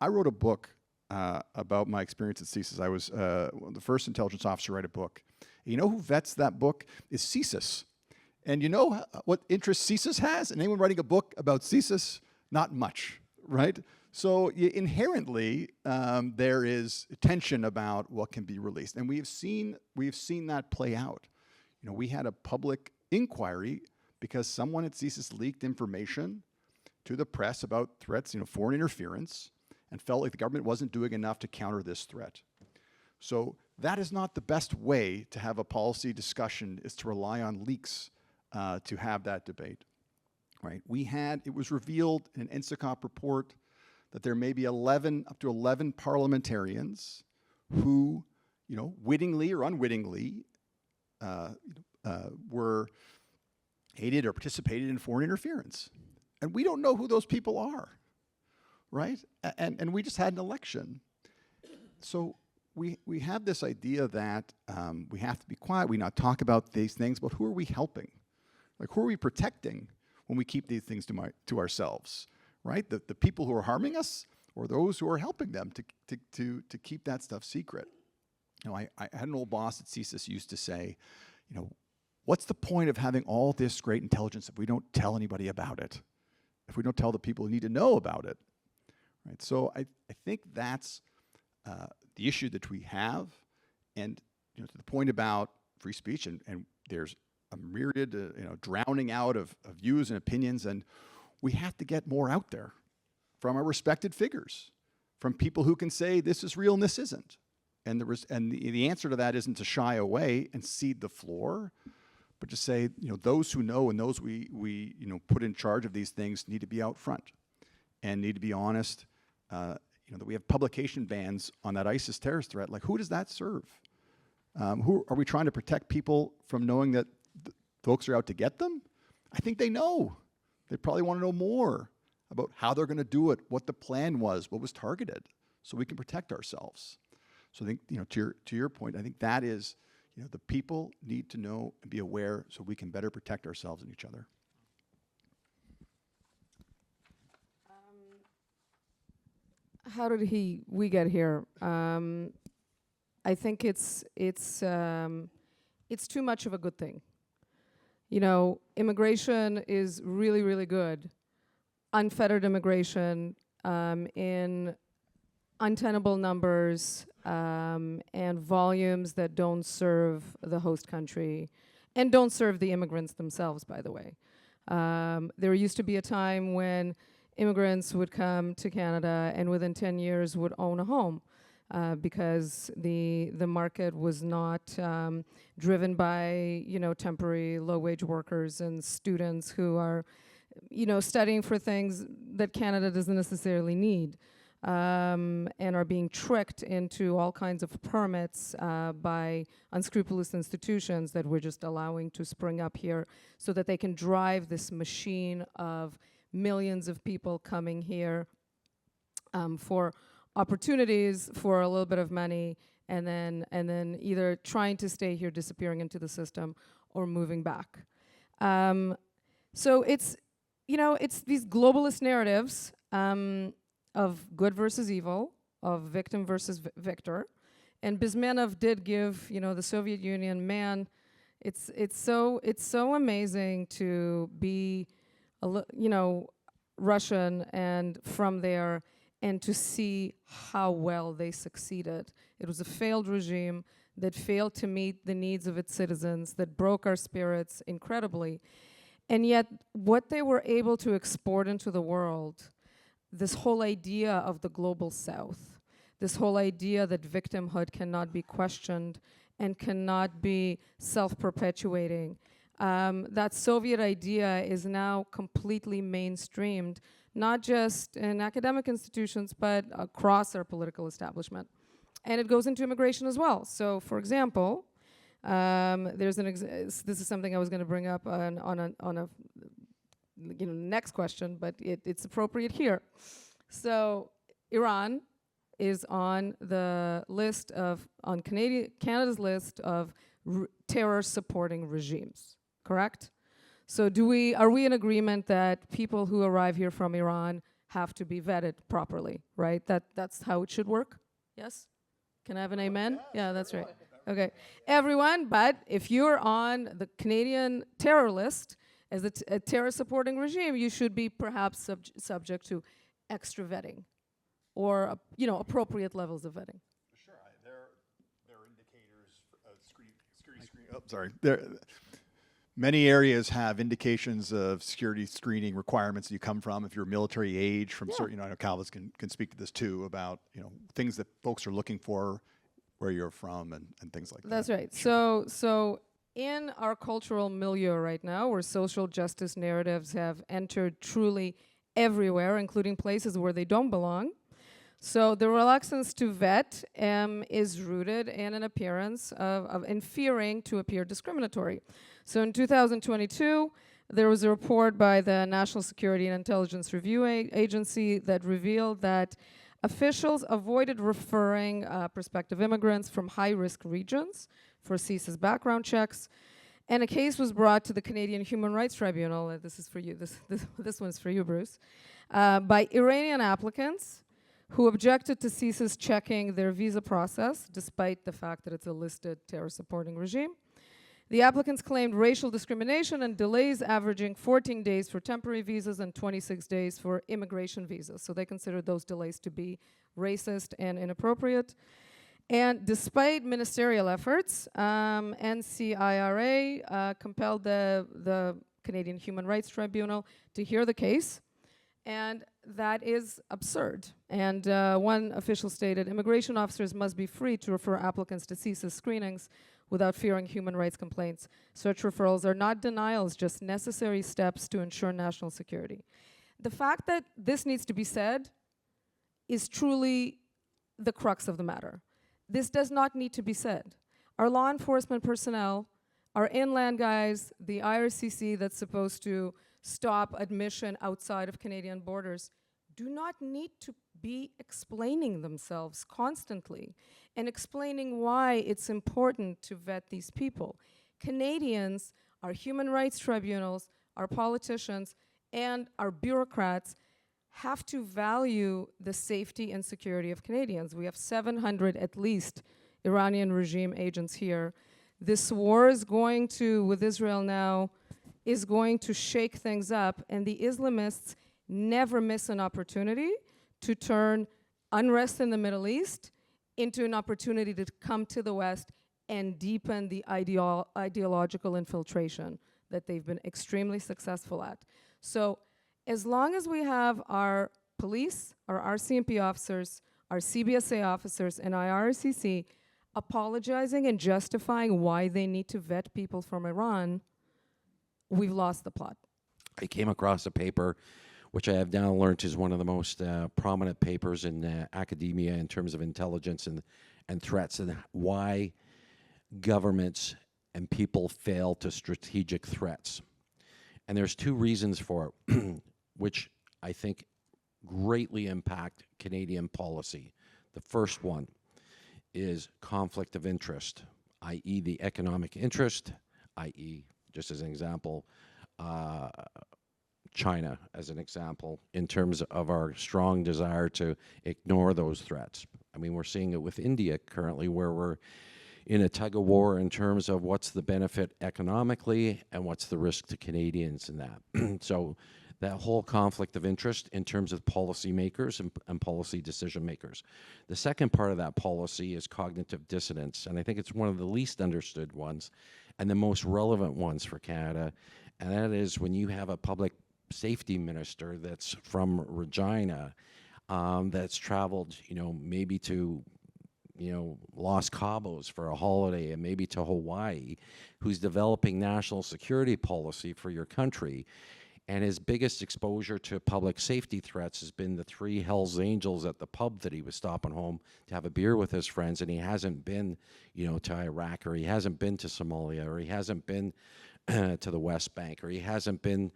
I wrote a book about my experience at CSIS. I was the first intelligence officer to write a book. And who vets that book is CSIS. And what interest CSIS has? And anyone writing a book about CSIS? Not much, right? So inherently, there is tension about what can be released, and we've seen that play out. You know, we had a public inquiry because someone at CSIS leaked information to the press about threats, foreign interference, and felt like the government wasn't doing enough to counter this threat. So that is not the best way to have a policy discussion, is to rely on leaks to have that debate, right? It was revealed in an NSICOP report that there may be up to 11 parliamentarians who, wittingly or unwittingly, were aided or participated in foreign interference. And we don't know who those people are, right? And we just had an election. So we have this idea that we have to be quiet, we not talk about these things, but who are we helping? Like, who are we protecting when we keep these things to ourselves, right? The people who are harming us, or those who are helping them to keep that stuff secret? I had an old boss at CSIS used to say, what's the point of having all this great intelligence if we don't tell anybody about it? If we don't tell the people who need to know about it, right? So I think that's the issue that we have, and to the point about free speech, and there's a myriad, drowning out of views and opinions, and we have to get more out there from our respected figures, from people who can say this is real and this isn't. And the answer to that isn't to shy away and cede the floor, but to say, those who know and those we put in charge of these things need to be out front and need to be honest. That we have publication bans on that ISIS terrorist threat. Like, who does that serve? Who are we trying to protect people from knowing that folks are out to get them? I think they know. They probably want to know more about how they're going to do it, what the plan was, what was targeted, so we can protect ourselves. So I think, to your point, I think that is, the people need to know and be aware so we can better protect ourselves and each other. How did we get here? I think it's too much of a good thing. Immigration is really, really good. Unfettered immigration in untenable numbers and volumes that don't serve the host country and don't serve the immigrants themselves, by the way. There used to be a time when immigrants would come to Canada and within 10 years would own a home because the market was not driven by temporary low-wage workers and students who are studying for things that Canada doesn't necessarily need, and are being tricked into all kinds of permits by unscrupulous institutions that we're just allowing to spring up here so that they can drive this machine of millions of people coming here for opportunities, for a little bit of money, and then either trying to stay here, disappearing into the system, or moving back. So it's these globalist narratives of good versus evil, of victim versus victor, and Bizmenov did give the Soviet Union, man, it's so amazing to be Russian and from there, and to see how well they succeeded. It was a failed regime that failed to meet the needs of its citizens, that broke our spirits incredibly. And yet, what they were able to export into the world, this whole idea of the global south, this whole idea that victimhood cannot be questioned and cannot be self-perpetuating, that Soviet idea is now completely mainstreamed, not just in academic institutions, but across our political establishment. And it goes into immigration as well. So, for example, there's this is something I was going to bring up on a next question, but it's appropriate here. So, Iran is on the list on Canada's list of terror-supporting regimes. Correct? So are we in agreement that people who arrive here from Iran have to be vetted properly, right? That's how it should work? Yes? Can I have an amen? Yeah, that's right. Okay. Everyone, but if you're on the Canadian terror list as a terror-supporting regime, you should be perhaps subject to extra vetting, or appropriate levels of vetting? Sure, there are indicators of security screening. Oh, sorry. Many areas have indications of security screening requirements that you come from. If you're military age, from certain, I know Calvin can speak to this too, about things that folks are looking for, where you're from, and things like that. That's right. Sure. So in our cultural milieu right now, where social justice narratives have entered truly everywhere, including places where they don't belong, so the reluctance to vet is rooted in an appearance in fearing to appear discriminatory. So in 2022, there was a report by the National Security and Intelligence Review Agency that revealed that officials avoided referring prospective immigrants from high-risk regions for CSIS background checks, and a case was brought to the Canadian Human Rights Tribunal. This is for you. This one's for you, Bruce. By Iranian applicants who objected to CSIS checking their visa process, despite the fact that it's a listed terror-supporting regime. The applicants claimed racial discrimination and delays averaging 14 days for temporary visas and 26 days for immigration visas. So they considered those delays to be racist and inappropriate. And despite ministerial efforts, NCIRA compelled the Canadian Human Rights Tribunal to hear the case. And that is absurd. And one official stated, immigration officers must be free to refer applicants to CSIS screenings without fearing human rights complaints. Such referrals are not denials, just necessary steps to ensure national security. The fact that this needs to be said is truly the crux of the matter. This does not need to be said. Our law enforcement personnel, our inland guys, the IRCC that's supposed to stop admission outside of Canadian borders, do not need to be explaining themselves constantly and explaining why it's important to vet these people. Canadians, our human rights tribunals, our politicians, and our bureaucrats have to value the safety and security of Canadians. We have 700 at least Iranian regime agents here. This war is going to, with Israel now, is going to shake things up, and the Islamists never miss an opportunity to turn unrest in the Middle East into an opportunity to come to the West and deepen the ideological infiltration that they've been extremely successful at. So as long as we have our police, our RCMP officers, our CBSA officers, and IRCC apologizing and justifying why they need to vet people from Iran, we've lost the plot. I came across a paper, which I have now learned is one of the most prominent papers in academia in terms of intelligence and threats, and why governments and people fail to strategic threats. And there's two reasons for it, which I think greatly impact Canadian policy. The first one is conflict of interest, i.e. the economic interest, i.e., just as an example, China as an example, in terms of our strong desire to ignore those threats. I mean, we're seeing it with India currently, where we're in a tug of war in terms of what's the benefit economically and what's the risk to Canadians in that. So that whole conflict of interest in terms of policymakers and policy decision makers. The second part of that policy is cognitive dissonance, and I think it's one of the least understood ones and the most relevant ones for Canada, and that is when you have a public safety minister that's from Regina, that's traveled, maybe to, Los Cabos for a holiday and maybe to Hawaii, who's developing national security policy for your country. And his biggest exposure to public safety threats has been the 3 Hells Angels at the pub that he was stopping home to have a beer with his friends, and he hasn't been, to Iraq, or he hasn't been to Somalia, or he hasn't been to the West Bank, or he hasn't been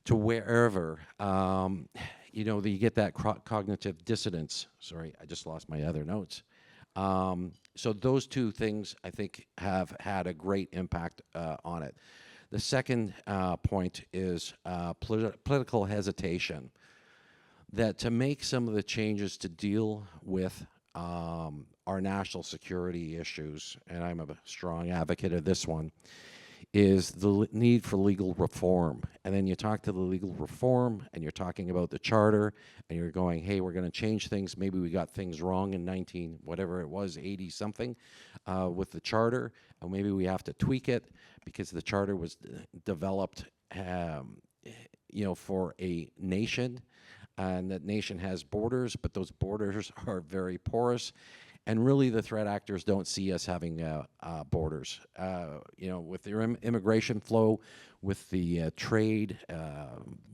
to wherever. You get that cognitive dissonance. Sorry, I just lost my other notes. So those two things, I think, have had a great impact on it. The second point is political hesitation. That to make some of the changes to deal with our national security issues, and I'm a strong advocate of this one, is the need for legal reform. And then you talk to the legal reform, and you're talking about the charter, and you're going, hey, we're going to change things. Maybe we got things wrong in 80 something with the charter, and maybe we have to tweak it because the charter was developed, for a nation, and that nation has borders, but those borders are very porous. And really, the threat actors don't see us having borders. With the immigration flow, with the trade,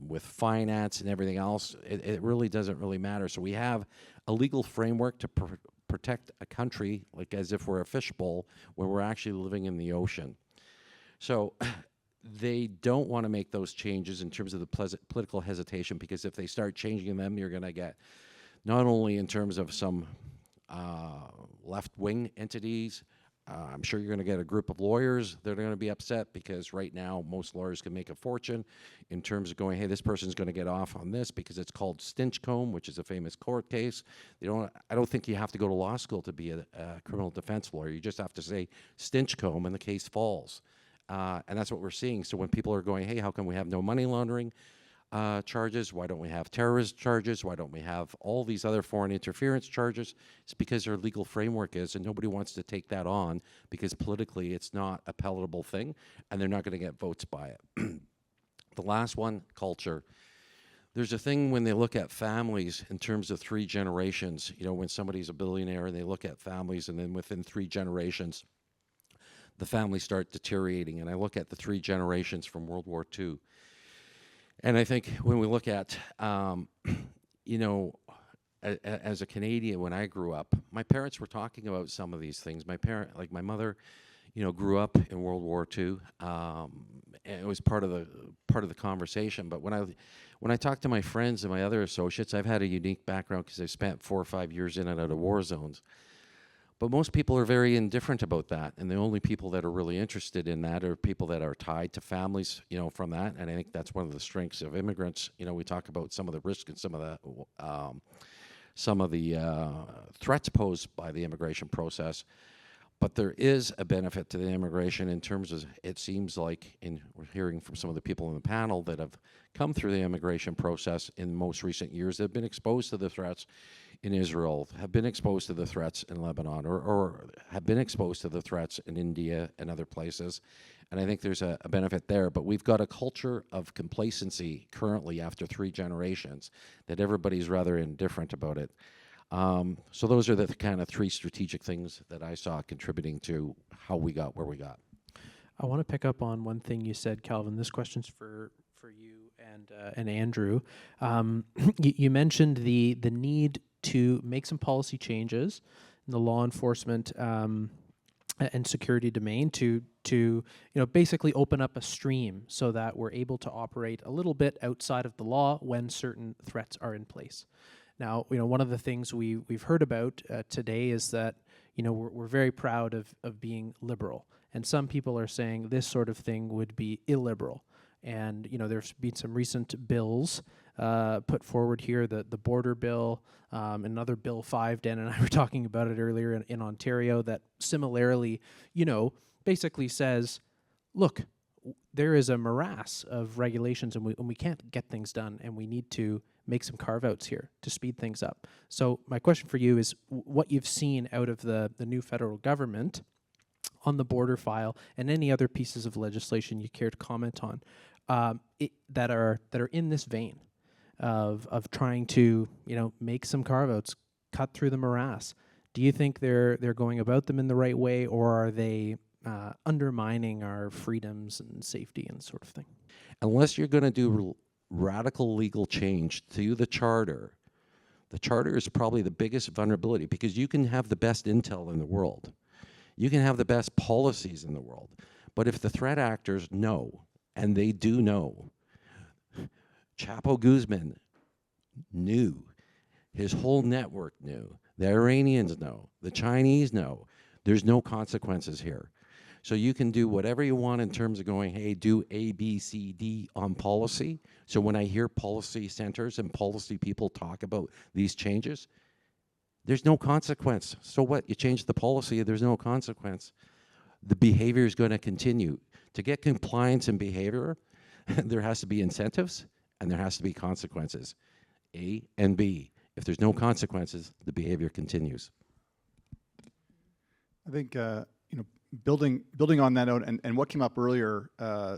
with finance and everything else, it really doesn't really matter. So we have a legal framework to protect a country, like as if we're a fishbowl, when we're actually living in the ocean. So they don't want to make those changes in terms of the political hesitation, because if they start changing them, you're going to get not only in terms of some left-wing entities. I'm sure you're going to get a group of lawyers that are going to be upset, because right now most lawyers can make a fortune in terms of going, hey, this person's going to get off on this because it's called Stinchcomb, which is a famous court case. I don't think you have to go to law school to be a criminal defense lawyer. You just have to say Stinchcomb and the case falls. And that's what we're seeing. So when people are going, hey, how come we have no money laundering charges? Why don't we have terrorist charges? Why don't we have all these other foreign interference charges? It's because their legal framework is, and nobody wants to take that on because politically it's not a palatable thing, and they're not going to get votes by it. The last one, culture. There's a thing when they look at families in terms of 3 generations, when somebody's a billionaire and they look at families, and then within 3 generations, the families start deteriorating. And I look at the 3 generations from World War II. And I think when we look at, as a Canadian, when I grew up, my parents were talking about some of these things. My mother, grew up in World War II, and it was part of the conversation. But when I talk to my friends and my other associates, I've had a unique background because I've spent 4 or 5 years in and out of war zones. But most people are very indifferent about that, and the only people that are really interested in that are people that are tied to families, from that. And I think that's one of the strengths of immigrants. We talk about some of the risk and some of the threats posed by the immigration process. But there is a benefit to the immigration in terms of, it seems like, we're hearing from some of the people in the panel that have come through the immigration process in most recent years that have been exposed to the threats in Israel, have been exposed to the threats in Lebanon, or have been exposed to the threats in India and other places. And I think there's a benefit there. But we've got a culture of complacency currently after 3 generations that everybody's rather indifferent about it. So those are the kind of 3 strategic things that I saw contributing to how we got where we got. I want to pick up on one thing you said, Calvin. This question's for you and Andrew. You mentioned the need to make some policy changes in the law enforcement and security domain to basically open up a stream so that we're able to operate a little bit outside of the law when certain threats are in place. Now, one of the things we've heard about today is that we're very proud of being liberal, and some people are saying this sort of thing would be illiberal. And there's been some recent bills put forward here, the border bill, another Bill 5, Dan and I were talking about it earlier in Ontario, that similarly, basically says, look, there is a morass of regulations and we can't get things done, and we need to make some carve-outs here to speed things up. So my question for you is what you've seen out of the new federal government on the border file and any other pieces of legislation you care to comment on that are in this vein of trying to make some carve-outs, cut through the morass. Do you think they're going about them in the right way, or are they undermining our freedoms and safety and sort of thing? Unless you're going to do radical legal change to the charter is probably the biggest vulnerability, because you can have the best intel in the world. You can have the best policies in the world. But if the threat actors know, and they do know, Chapo Guzman knew, his whole network knew, the Iranians know, the Chinese know, there's no consequences here. So you can do whatever you want in terms of going, hey, do A, B, C, D on policy. So when I hear policy centers and policy people talk about these changes, there's no consequence. So what? You change the policy, there's no consequence. the behavior is going to continue. To get compliance in behavior, there has to be incentives and there has to be consequences. A and B. If there's no consequences, the behavior continues. I think building on that note, and what came up earlier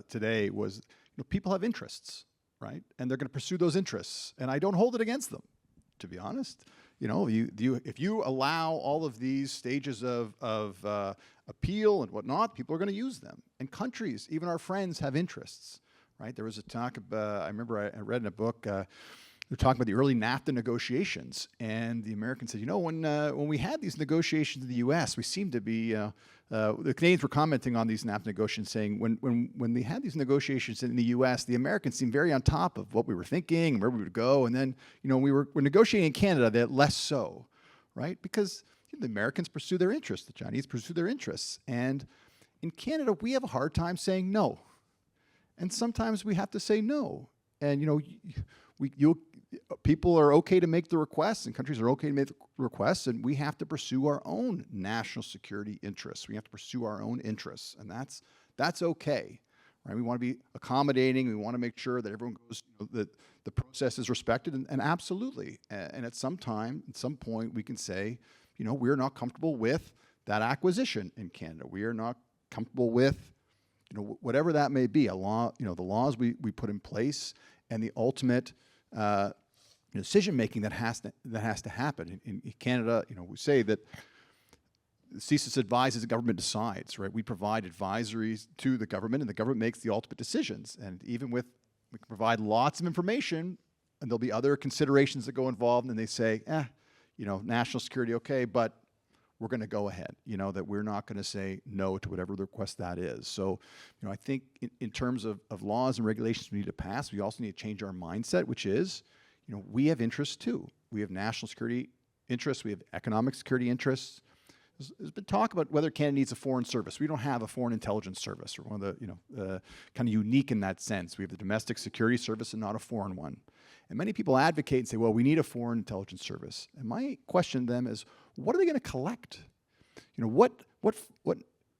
today was, people have interests, right? And they're going to pursue those interests, and I don't hold it against them, to be honest. If you allow all of these stages of appeal and whatnot, people are going to use them. And countries, even our friends, have interests, right? There was a talk about, I remember I read in a book. They're talking about the early NAFTA negotiations, and the Americans said, when we had these negotiations in the U.S., we seemed to be, the Canadians were commenting on these NAFTA negotiations, saying when they had these negotiations in the U.S., the Americans seemed very on top of what we were thinking and where we would go, and then, we're negotiating in Canada, that less so, right? Because the Americans pursue their interests, the Chinese pursue their interests, and in Canada, we have a hard time saying no, and sometimes we have to say no, and people are okay to make the requests, and countries are okay to make the requests, and we have to pursue our own national security interests. We have to pursue our own interests, and that's okay, right? We want to be accommodating. We want to make sure that everyone goes, that the process is respected, and absolutely. And at some point, we can say, we're not comfortable with that acquisition in Canada. We are not comfortable with, whatever that may be. A law, the laws we put in place, and the ultimate decision making that has to happen in Canada. We say that CSIS advises, the government decides, right? We provide advisories to the government, and the government makes the ultimate decisions. And even we can provide lots of information, and there'll be other considerations that go involved, and they say, national security, okay, but we're going to go ahead. That we're not going to say no to whatever the request that is. So, I think in terms of laws and regulations we need to pass, we also need to change our mindset, which is, we have interests too. We have national security interests. We have economic security interests. There's been talk about whether Canada needs a foreign service. We don't have a foreign intelligence service. We're one of the, kind of unique in that sense. We have the domestic security service and not a foreign one. And many people advocate and say, well, we need a foreign intelligence service. And my question to them is, what are they going to collect? What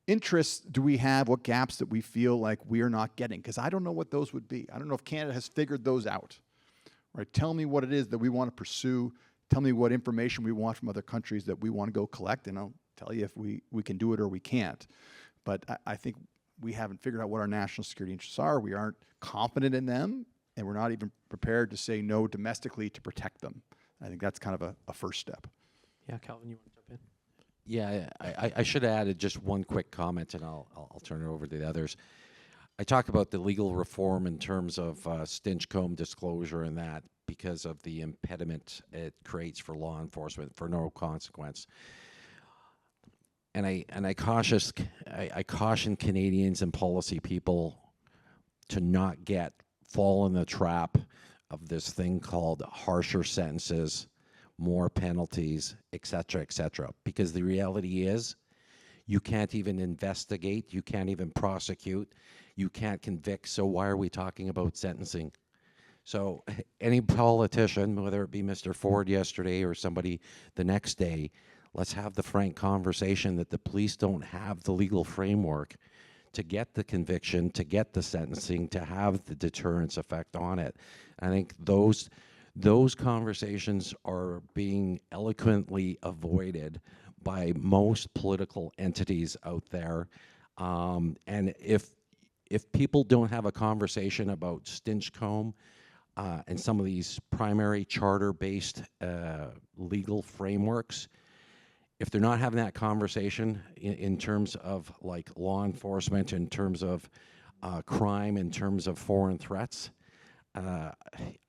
interests do we have? What gaps that we feel like we are not getting? Because I don't know what those would be. I don't know if Canada has figured those out. Right? Tell me what it is that we want to pursue. Tell me what information we want from other countries that we want to go collect, and I'll tell you if we can do it or we can't. But I think we haven't figured out what our national security interests are. We aren't confident in them, and we're not even prepared to say no domestically to protect them. I think that's kind of a first step. Yeah, Calvin, you want to jump in? Yeah, I should have added just one quick comment, and I'll turn it over to the others. I talk about the legal reform in terms of Stinchcombe disclosure and that because of the impediment it creates for law enforcement for no consequence. And I caution Canadians and policy people to not fall in the trap of this thing called harsher sentences, more penalties, et cetera, because the reality is you can't even investigate, you can't even prosecute, you can't convict, so why are we talking about sentencing? So any politician, whether it be Mr. Ford yesterday or somebody the next day, let's have the frank conversation that the police don't have the legal framework to get the conviction, to get the sentencing, to have the deterrence effect on it. I think those conversations are being eloquently avoided by most political entities out there. And if people don't have a conversation about Stinchcombe and some of these primary charter-based legal frameworks, if they're not having that conversation in terms of like law enforcement, in terms of crime, in terms of foreign threats, I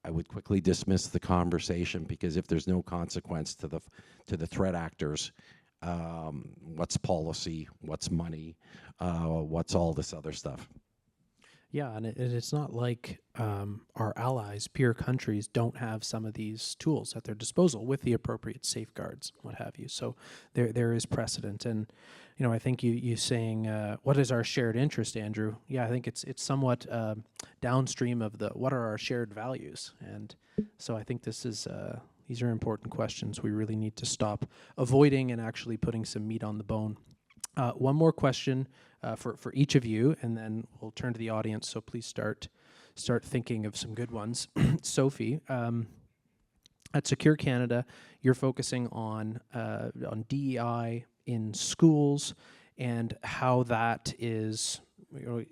would quickly dismiss the conversation, because if there's no consequence to the threat actors, what's policy, what's money, what's all this other stuff? Yeah, and it's not like our allies, peer countries, don't have some of these tools at their disposal with the appropriate safeguards, what have you. So there is precedent. And, I think you saying, what is our shared interest, Andrew? Yeah, I think it's somewhat downstream of what are our shared values? And so I think these are important questions we really need to stop avoiding and actually putting some meat on the bone. One more question for each of you, and then we'll turn to the audience. So please start thinking of some good ones. Sophie, at Secure Canada, you're focusing on DEI in schools and how that is,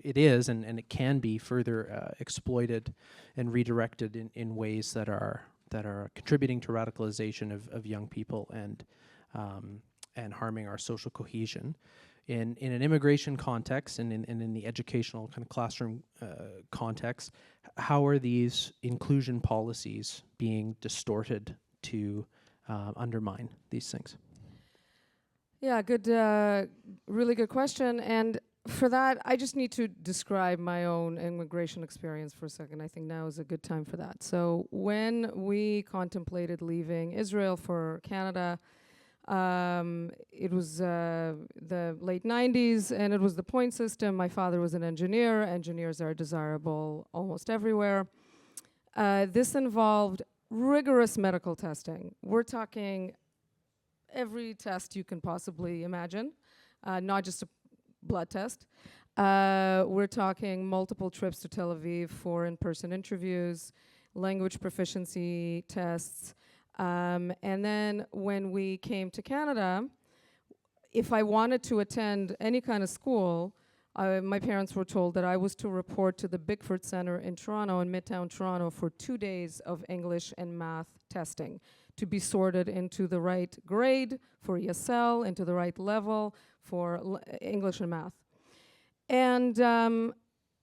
it is and it can be further exploited and redirected in ways that are contributing to radicalization of young people and harming our social cohesion. In an immigration context and in the educational kind of classroom context, how are these inclusion policies being distorted to undermine these things? Yeah, good, really good question. And for that, I just need to describe my own immigration experience for a second. I think now is a good time for that. So when we contemplated leaving Israel for Canada, it was the late 90s, and it was the point system. My father was an engineer. Engineers are desirable almost everywhere. This involved rigorous medical testing. We're talking every test you can possibly imagine, not just a blood test. We're talking multiple trips to Tel Aviv for in-person interviews, language proficiency tests. And then when we came to Canada, if I wanted to attend any kind of school, my parents were told that I was to report to the Bickford Centre in Toronto, in Midtown Toronto, for 2 days of English and math testing to be sorted into the right grade for ESL, into the right level for English and math. And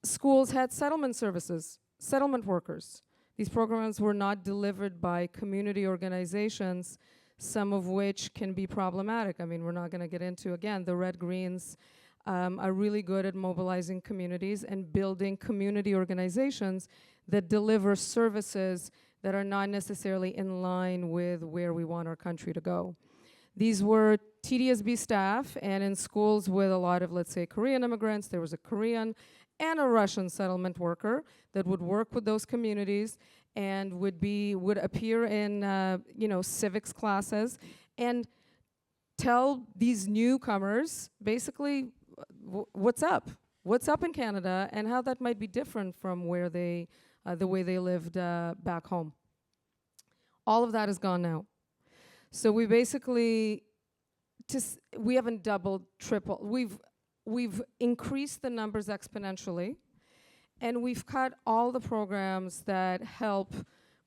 schools had settlement services, settlement workers. These programs were not delivered by community organizations, some of which can be problematic. I mean, we're not going to get into, again, the Red Greens are really good at mobilizing communities and building community organizations that deliver services that are not necessarily in line with where we want our country to go. These were TDSB staff, and in schools with a lot of, let's say, Korean immigrants, there was a Korean and a Russian settlement worker that would work with those communities and would appear in civics classes and tell these newcomers basically what's up in Canada and how that might be different from where the way they lived back home. All of that is gone now. So we basically we haven't doubled, tripled. We've increased the numbers exponentially, and we've cut all the programs that help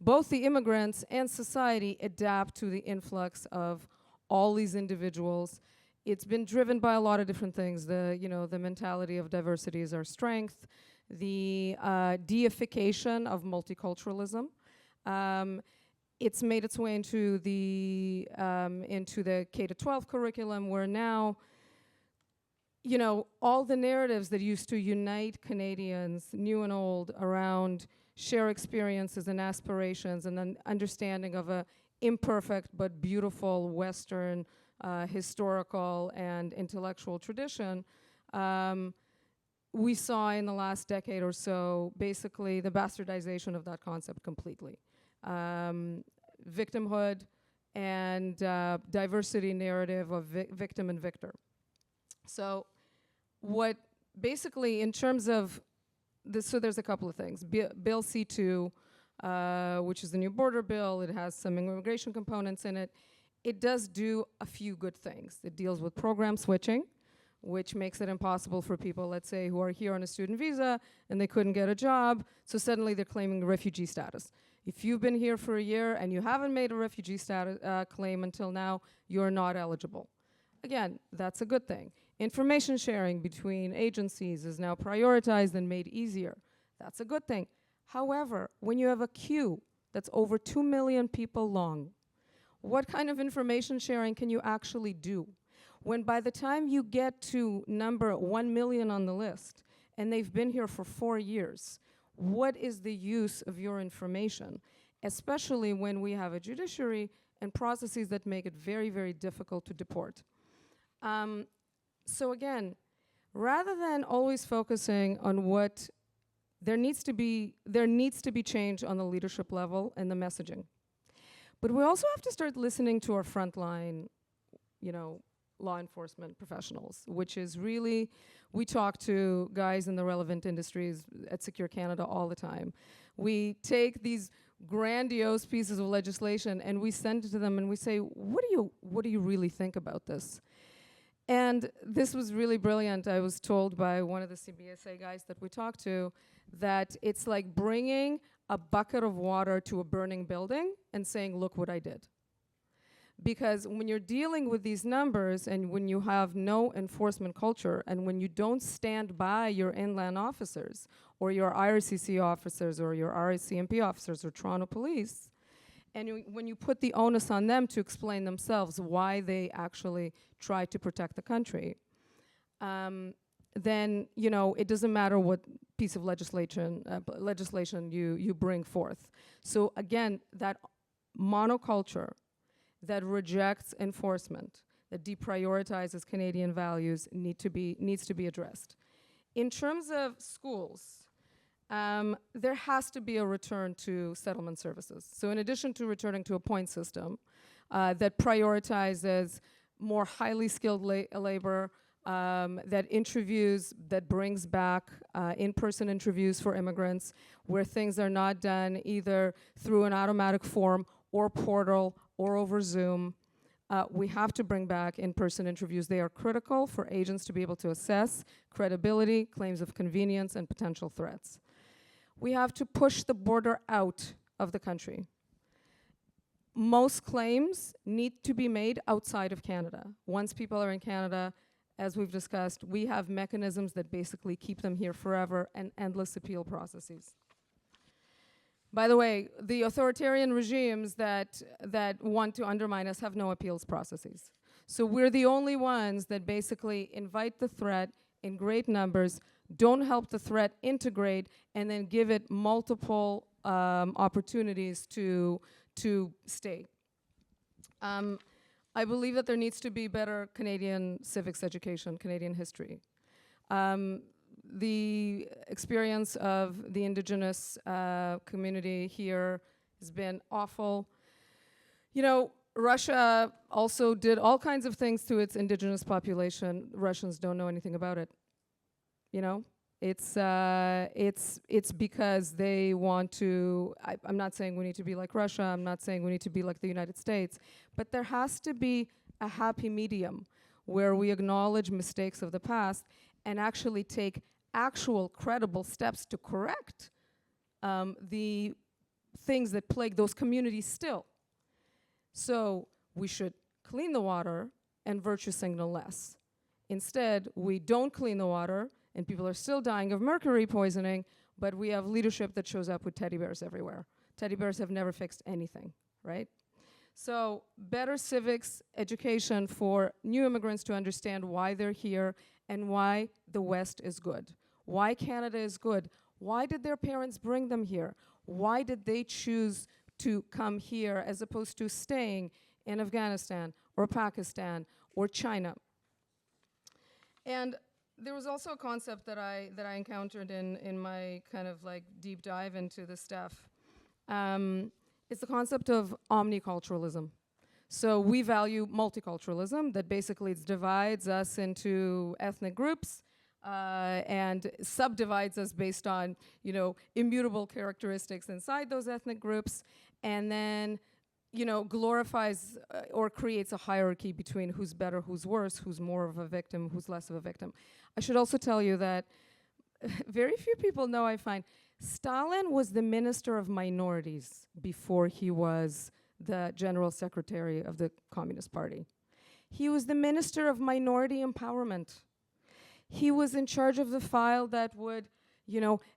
both the immigrants and society adapt to the influx of all these individuals. It's been driven by a lot of different things. The mentality of diversity is our strength, the deification of multiculturalism. It's made its way into the K-12 curriculum, where now, all the narratives that used to unite Canadians, new and old, around shared experiences and aspirations and an understanding of a imperfect but beautiful Western historical and intellectual tradition, we saw in the last decade or so basically the bastardization of that concept completely. Victimhood and diversity narrative of victim and victor. So what basically in terms of this, so there's a couple of things. Bill C2, which is the new border bill, it has some immigration components in it. It does do a few good things. It deals with program switching, which makes it impossible for people, let's say, who are here on a student visa and they couldn't get a job, so suddenly they're claiming refugee status. If you've been here for a year and you haven't made a refugee status claim until now, you're not eligible. Again, that's a good thing. Information sharing between agencies is now prioritized and made easier. That's a good thing. However, when you have a queue that's over 2 million people long, what kind of information sharing can you actually do? When by the time you get to number 1 million on the list, and they've been here for 4 years, what is the use of your information? Especially when we have a judiciary and processes that make it very, very difficult to deport. So again, rather than always focusing on what there needs to be change on the leadership level and the messaging. But we also have to start listening to our frontline, law enforcement professionals, which is really, we talk to guys in the relevant industries at Secure Canada all the time. We take these grandiose pieces of legislation and we send it to them and we say, what do you really think about this? And this was really brilliant. I was told by one of the CBSA guys that we talked to that it's like bringing a bucket of water to a burning building and saying, look what I did. Because when you're dealing with these numbers and when you have no enforcement culture and when you don't stand by your inland officers or your IRCC officers or your RCMP officers or Toronto Police, and when you put the onus on them to explain themselves why they actually try to protect the country, then it doesn't matter what piece of legislation you bring forth. So again, that monoculture that rejects enforcement, that deprioritizes Canadian values needs to be addressed. In terms of schools, there has to be a return to settlement services. So in addition to returning to a point system that prioritizes more highly skilled labor, that brings back in-person interviews for immigrants, where things are not done either through an automatic form or portal or over Zoom. We have to bring back in-person interviews. They are critical for agents to be able to assess credibility, claims of convenience, and potential threats. We have to push the border out of the country. Most claims need to be made outside of Canada. Once people are in Canada, as we've discussed, we have mechanisms that basically keep them here forever and endless appeal processes. By the way, the authoritarian regimes that want to undermine us have no appeals processes. So we're the only ones that basically invite the threat in great numbers, don't help the threat integrate, and then give it multiple opportunities to stay. I believe that there needs to be better Canadian civics education, Canadian history. The experience of the Indigenous community here has been awful. Russia also did all kinds of things to its Indigenous population. Russians don't know anything about it. It's because they want to. I'm not saying we need to be like Russia. I'm not saying we need to be like the United States. But there has to be a happy medium where we acknowledge mistakes of the past and actually take actual credible steps to correct the things that plague those communities still. So we should clean the water and virtue signal less. Instead, we don't clean the water and people are still dying of mercury poisoning, but we have leadership that shows up with teddy bears everywhere. Teddy bears have never fixed anything, right? So better civics education for new immigrants to understand why they're here and why the West is good, why Canada is good, why did their parents bring them here, why did they choose to come here as opposed to staying in Afghanistan or Pakistan or China. And there was also a concept that I encountered in my kind of like deep dive into this stuff. It's the concept of omniculturalism. So we value multiculturalism, that basically it divides us into ethnic groups and subdivides us based on, immutable characteristics inside those ethnic groups, and then, glorifies or creates a hierarchy between who's better, who's worse, who's more of a victim, who's less of a victim. I should also tell you that very few people know, I find, Stalin was the minister of minorities before he was the general secretary of the Communist Party. He was the minister of minority empowerment. He was in charge of the file that would,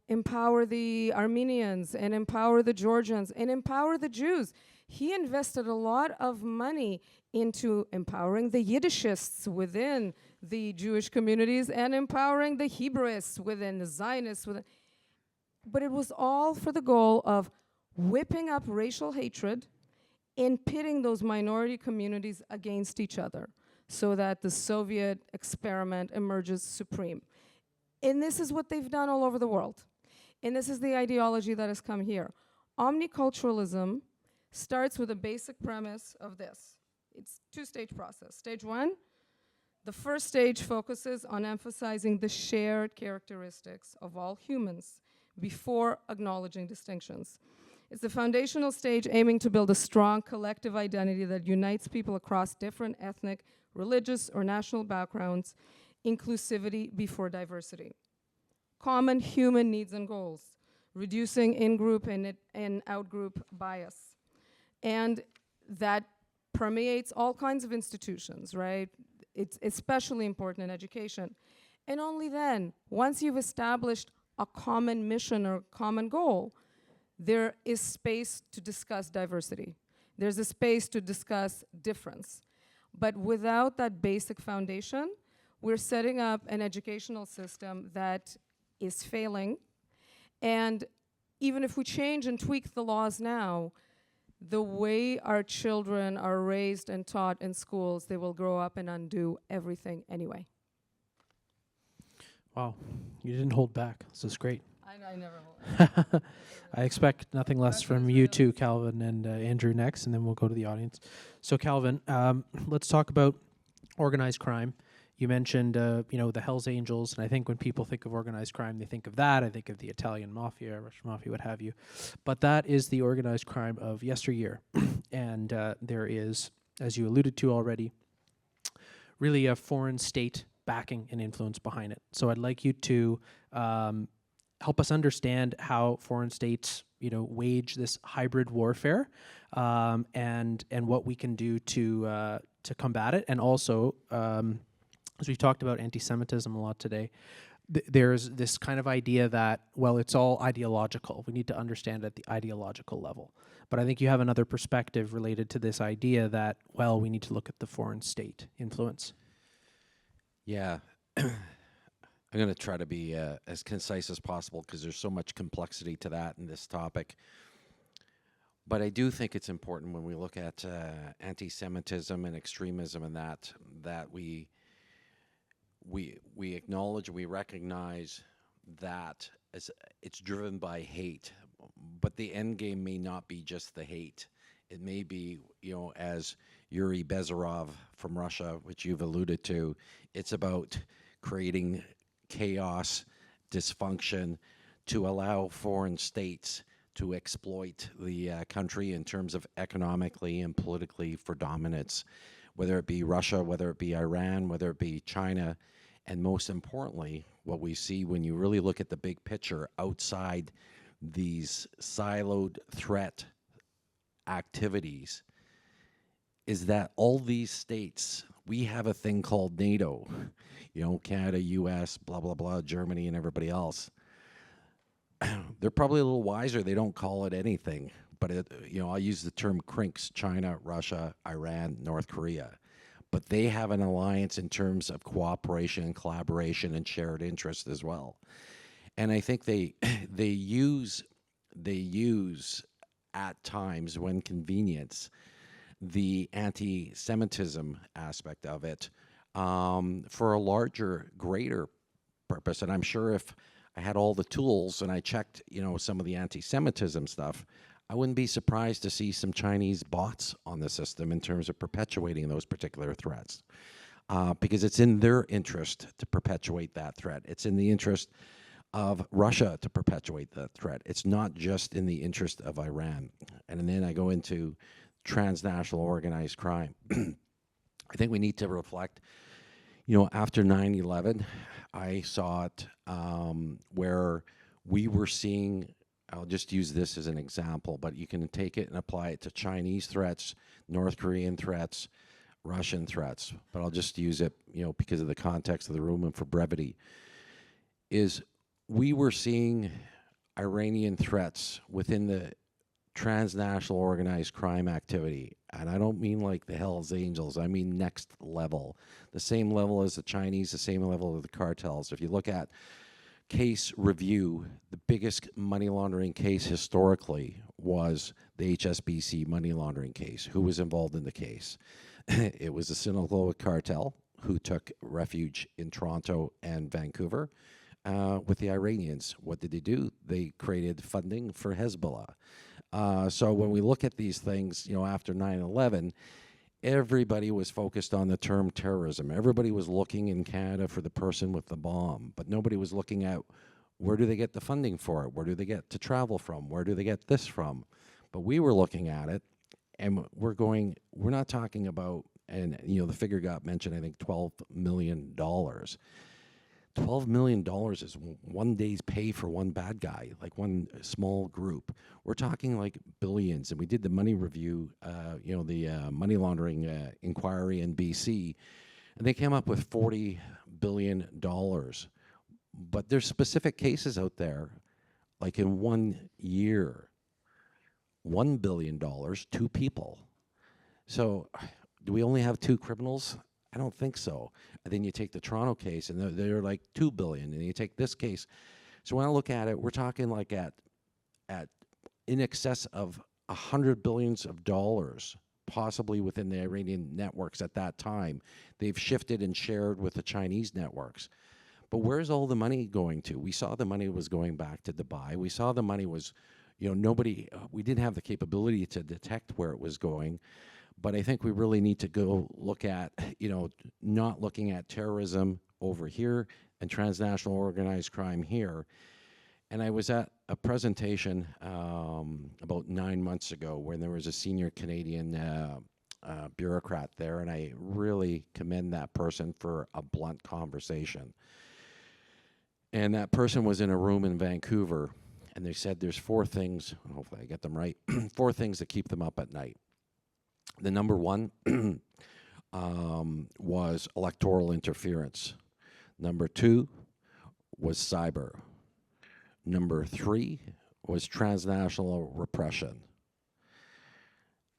empower the Armenians and empower the Georgians and empower the Jews. He invested a lot of money into empowering the Yiddishists within the Jewish communities and empowering the Hebraists within the Zionists. But it was all for the goal of whipping up racial hatred and pitting those minority communities against each other so that the Soviet experiment emerges supreme. And this is what they've done all over the world. And this is the ideology that has come here. Omniculturalism starts with a basic premise of this. It's a two-stage process. Stage one, The first stage focuses on emphasizing the shared characteristics of all humans before acknowledging distinctions. It's the foundational stage aiming to build a strong collective identity that unites people across different ethnic, religious, or national backgrounds, inclusivity before diversity. Common human needs and goals, reducing in-group and out-group bias. And that permeates all kinds of institutions, right? It's especially important in education. And only then, once you've established a common mission or common goal, there is space to discuss diversity. There's a space to discuss difference. But without that basic foundation, we're setting up an educational system that is failing. And even if we change and tweak the laws now, the way our children are raised and taught in schools, they will grow up and undo everything anyway. Wow, you didn't hold back. This is great. I never hold. I expect nothing less from you two, Calvin and Andrew, next, and then we'll go to the audience. So, Calvin, let's talk about organized crime. You mentioned, the Hells Angels, and I think when people think of organized crime, they think of that. I think of the Italian mafia, Russian mafia, what have you. But that is the organized crime of yesteryear. And there is, as you alluded to already, really a foreign state backing and influence behind it. So I'd like you to help us understand how foreign states, wage this hybrid warfare, and what we can do to combat it, and also. As we've talked about anti-Semitism a lot today, there's this kind of idea that, well, it's all ideological. We need to understand at the ideological level. But I think you have another perspective related to this idea that, well, we need to look at the foreign state influence. Yeah. I'm going to try to be as concise as possible because there's so much complexity to that in this topic. But I do think it's important when we look at anti-Semitism and extremism and that we acknowledge, we recognize that it's driven by hate, but the end game may not be just the hate. It may be, as Yuri Bezarov from Russia, which you've alluded to, it's about creating chaos, dysfunction, to allow foreign states to exploit the country in terms of economically and politically for dominance, whether it be Russia, whether it be Iran, whether it be China. And most importantly, what we see when you really look at the big picture outside these siloed threat activities is that all these states, we have a thing called NATO, Canada, US, blah, blah, blah, Germany and everybody else. They're probably a little wiser. They don't call it anything, but I'll use the term CRINKS, China, Russia, Iran, North Korea. But they have an alliance in terms of cooperation and collaboration and shared interest as well. And I think they use at times when convenience the anti-Semitism aspect of it for a larger, greater purpose. And I'm sure if I had all the tools and I checked, some of the anti-Semitism stuff, I wouldn't be surprised to see some Chinese bots on the system in terms of perpetuating those particular threats, because it's in their interest to perpetuate that threat. It's in the interest of Russia to perpetuate that threat. It's not just in the interest of Iran. And then I go into transnational organized crime. I think we need to reflect, after 9/11, I saw it where we were seeing, I'll just use this as an example, but you can take it and apply it to Chinese threats, North Korean threats, Russian threats, but I'll just use it, because of the context of the room and for brevity, is we were seeing Iranian threats within the transnational organized crime activity. And I don't mean like the Hells Angels, I mean next level. The same level as the Chinese, the same level of the cartels. If you look at case review, the biggest money laundering case historically was the HSBC money laundering case. Who was involved in the case? It was the Sinaloa cartel, who took refuge in Toronto and Vancouver with the Iranians. What did they do? They created funding for Hezbollah. So when we look at these things, after 9/11, everybody was focused on the term terrorism. Everybody was looking in Canada for the person with the bomb, but nobody was looking at where do they get the funding for it? Where do they get to travel from? Where do they get this from? But we were looking at it, and we're not talking about, and the figure got mentioned, I think $12 million. $12 million is one day's pay for one bad guy, like one small group. We're talking like billions, and we did the money review, the money laundering inquiry in BC, and they came up with $40 billion. But there's specific cases out there, like in 1 year, $1 billion, 2 people. So do we only have 2 criminals? I don't think so. And then you take the Toronto case, and they're like $2 billion, and you take this case. So when I look at it, we're talking like at in excess of $100 billion, possibly within the Iranian networks at that time. They've shifted and shared with the Chinese networks. But where's all the money going to? We saw the money was going back to Dubai. We saw the money was, we didn't have the capability to detect where it was going. But I think we really need to go look at, not looking at terrorism over here and transnational organized crime here. And I was at a presentation about 9 months ago where there was a senior Canadian bureaucrat there, and I really commend that person for a blunt conversation. And that person was in a room in Vancouver, and they said there's 4 things, hopefully I get them right, 4 things that keep them up at night. The number 1 was electoral interference. Number 2 was cyber. Number 3 was transnational repression.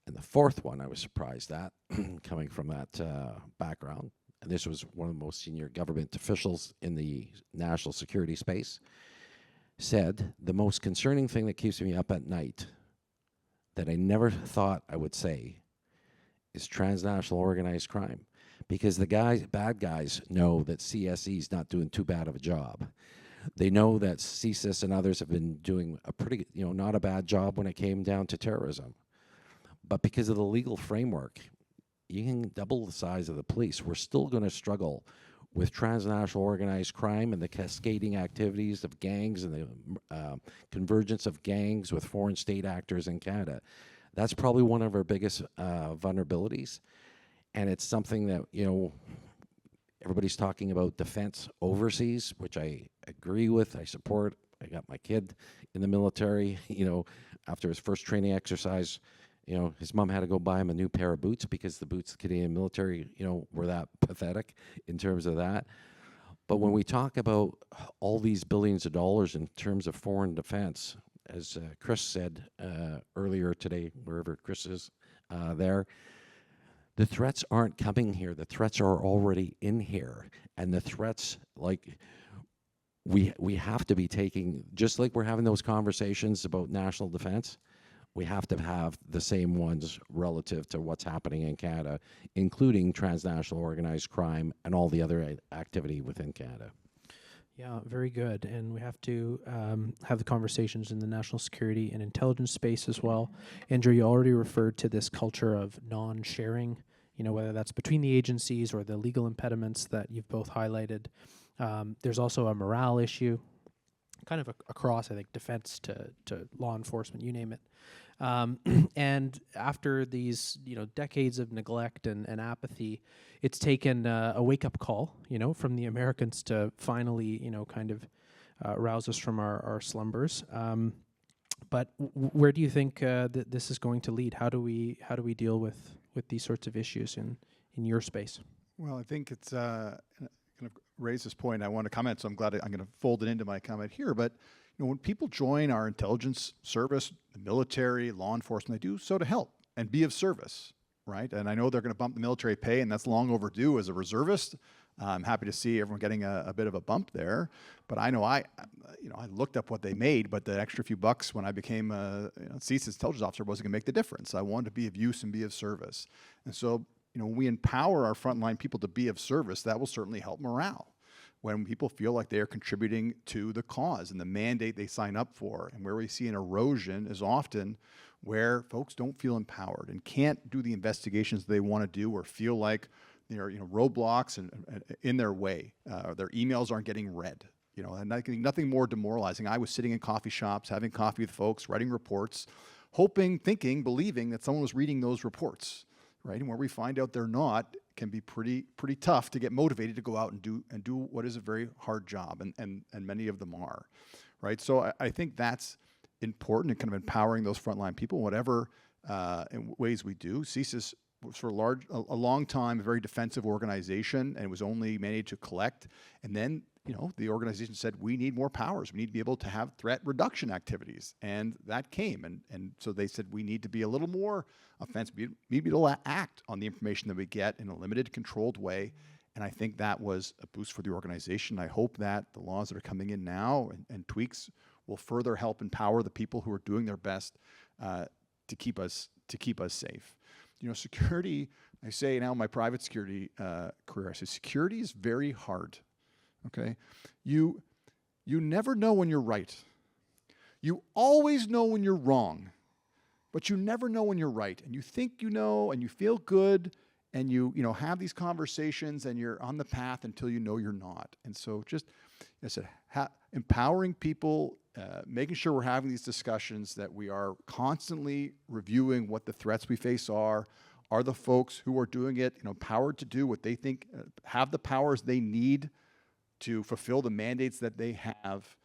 And the 4th one I was surprised at, coming from that background, and this was one of the most senior government officials in the national security space, said, the most concerning thing that keeps me up at night that I never thought I would say is transnational organized crime. Because the bad guys know that CSE is not doing too bad of a job. They know that CSIS and others have been doing a pretty, not a bad job when it came down to terrorism. But because of the legal framework, you can double the size of the police. We're still going to struggle with transnational organized crime and the cascading activities of gangs and the convergence of gangs with foreign state actors in Canada. That's probably one of our biggest vulnerabilities. And it's something that, everybody's talking about defense overseas, which I agree with, I support. I got my kid in the military, after his first training exercise, his mom had to go buy him a new pair of boots because the boots the Canadian military, were that pathetic in terms of that. But when we talk about all these billions of dollars in terms of foreign defense, as Chris said earlier today, wherever Chris is there, the threats aren't coming here. The threats are already in here. And the threats, like, we have to be taking, just like we're having those conversations about national defense, we have to have the same ones relative to what's happening in Canada, including transnational organized crime and all the other activity within Canada. Yeah, very good. And we have to have the conversations in the national security and intelligence space as well. Andrew, you already referred to this culture of non-sharing, whether that's between the agencies or the legal impediments that you've both highlighted. There's also a morale issue, kind of across, I think, defense to law enforcement, you name it. And after these, decades of neglect and apathy, it's taken a wake-up call, from the Americans to finally, kind of rouse us from our slumbers. But where do you think that this is going to lead? How do we deal with these sorts of issues in your space? Well, I think it's kind of raise this point. I want to comment, so I'm glad I'm going to fold it into my comment here. But when people join our intelligence service, the military, law enforcement, they do so to help and be of service, right? And I know they're going to bump the military pay, and that's long overdue as a reservist. I'm happy to see everyone getting a bit of a bump there. But I know I looked up what they made, but the extra few bucks when I became a CSIS intelligence officer wasn't going to make the difference. I wanted to be of use and be of service. And so, when we empower our frontline people to be of service, that will certainly help morale. When people feel like they are contributing to the cause and the mandate they sign up for. And where we see an erosion is often where folks don't feel empowered and can't do the investigations they want to do, or feel like there are roadblocks and in their way. Their emails aren't getting read. And nothing more demoralizing. I was sitting in coffee shops, having coffee with folks, writing reports, hoping, thinking, believing that someone was reading those reports, right? And where we find out they're not, can be pretty tough to get motivated to go out and do what is a very hard job, and many of them are, right? So I think that's important, and kind of empowering those frontline people, whatever in ways we do. CSIS was for a long time a very defensive organization, and it was only managed to collect. And then the organization said, we need more powers. We need to be able to have threat reduction activities, and that came. And so they said, we need to be a little more offensive. We need to be able to act on the information that we get in a limited, controlled way. And I think that was a boost for the organization. I hope that the laws that are coming in now and tweaks will further help empower the people who are doing their best to keep us safe. Security, I say now in my private security career, I say security is very hard, okay? You never know when you're right. You always know when you're wrong, but you never know when you're right. And you think you know, and you feel good, and you have these conversations, and you're on the path until you know you're not. And so just, I said, empowering people, making sure we're having these discussions, that we are constantly reviewing what the threats we face are the folks who are doing it, empowered to do what they think, have the powers they need to fulfill the mandates that they have,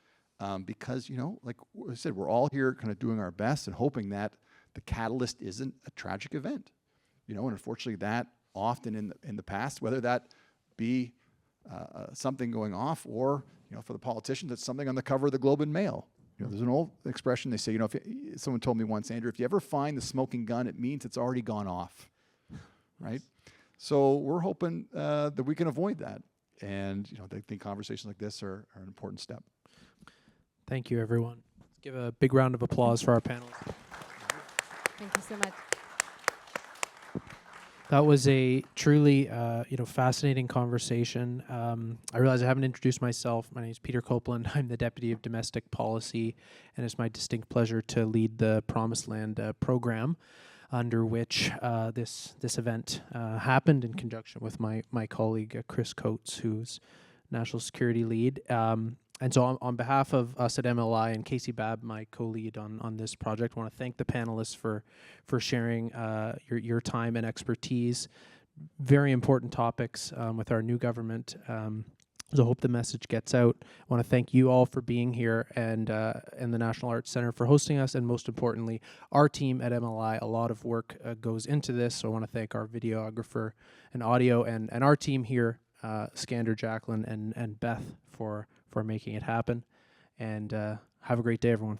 because, like I said, we're all here kind of doing our best and hoping that the catalyst isn't a tragic event, and unfortunately that often in the past, whether that be something going off, or for the politicians, it's something on the cover of the Globe and Mail. There's an old expression they say, someone told me once, Andrew, if you ever find the smoking gun, it means it's already gone off, right? So we're hoping that we can avoid that. And I think conversations like this are an important step. Thank you, everyone. Let's give a big round of applause for our panelists. Thank you so much. That was a truly, fascinating conversation. I realize I haven't introduced myself. My name is Peter Copeland. I'm the Deputy of Domestic Policy, and it's my distinct pleasure to lead the Promised Land program, under which this event happened in conjunction with my colleague Chris Coates, who's National Security Lead. And so on behalf of us at MLI and Casey Babb, my co-lead on this project, I want to thank the panelists for sharing your time and expertise. Very important topics with our new government. So I hope the message gets out. I want to thank you all for being here, and the National Arts Center for hosting us, and most importantly, our team at MLI. A lot of work goes into this, so I want to thank our videographer and audio and our team here, Skander, Jacqueline, and Beth for making it happen. And have a great day, everyone.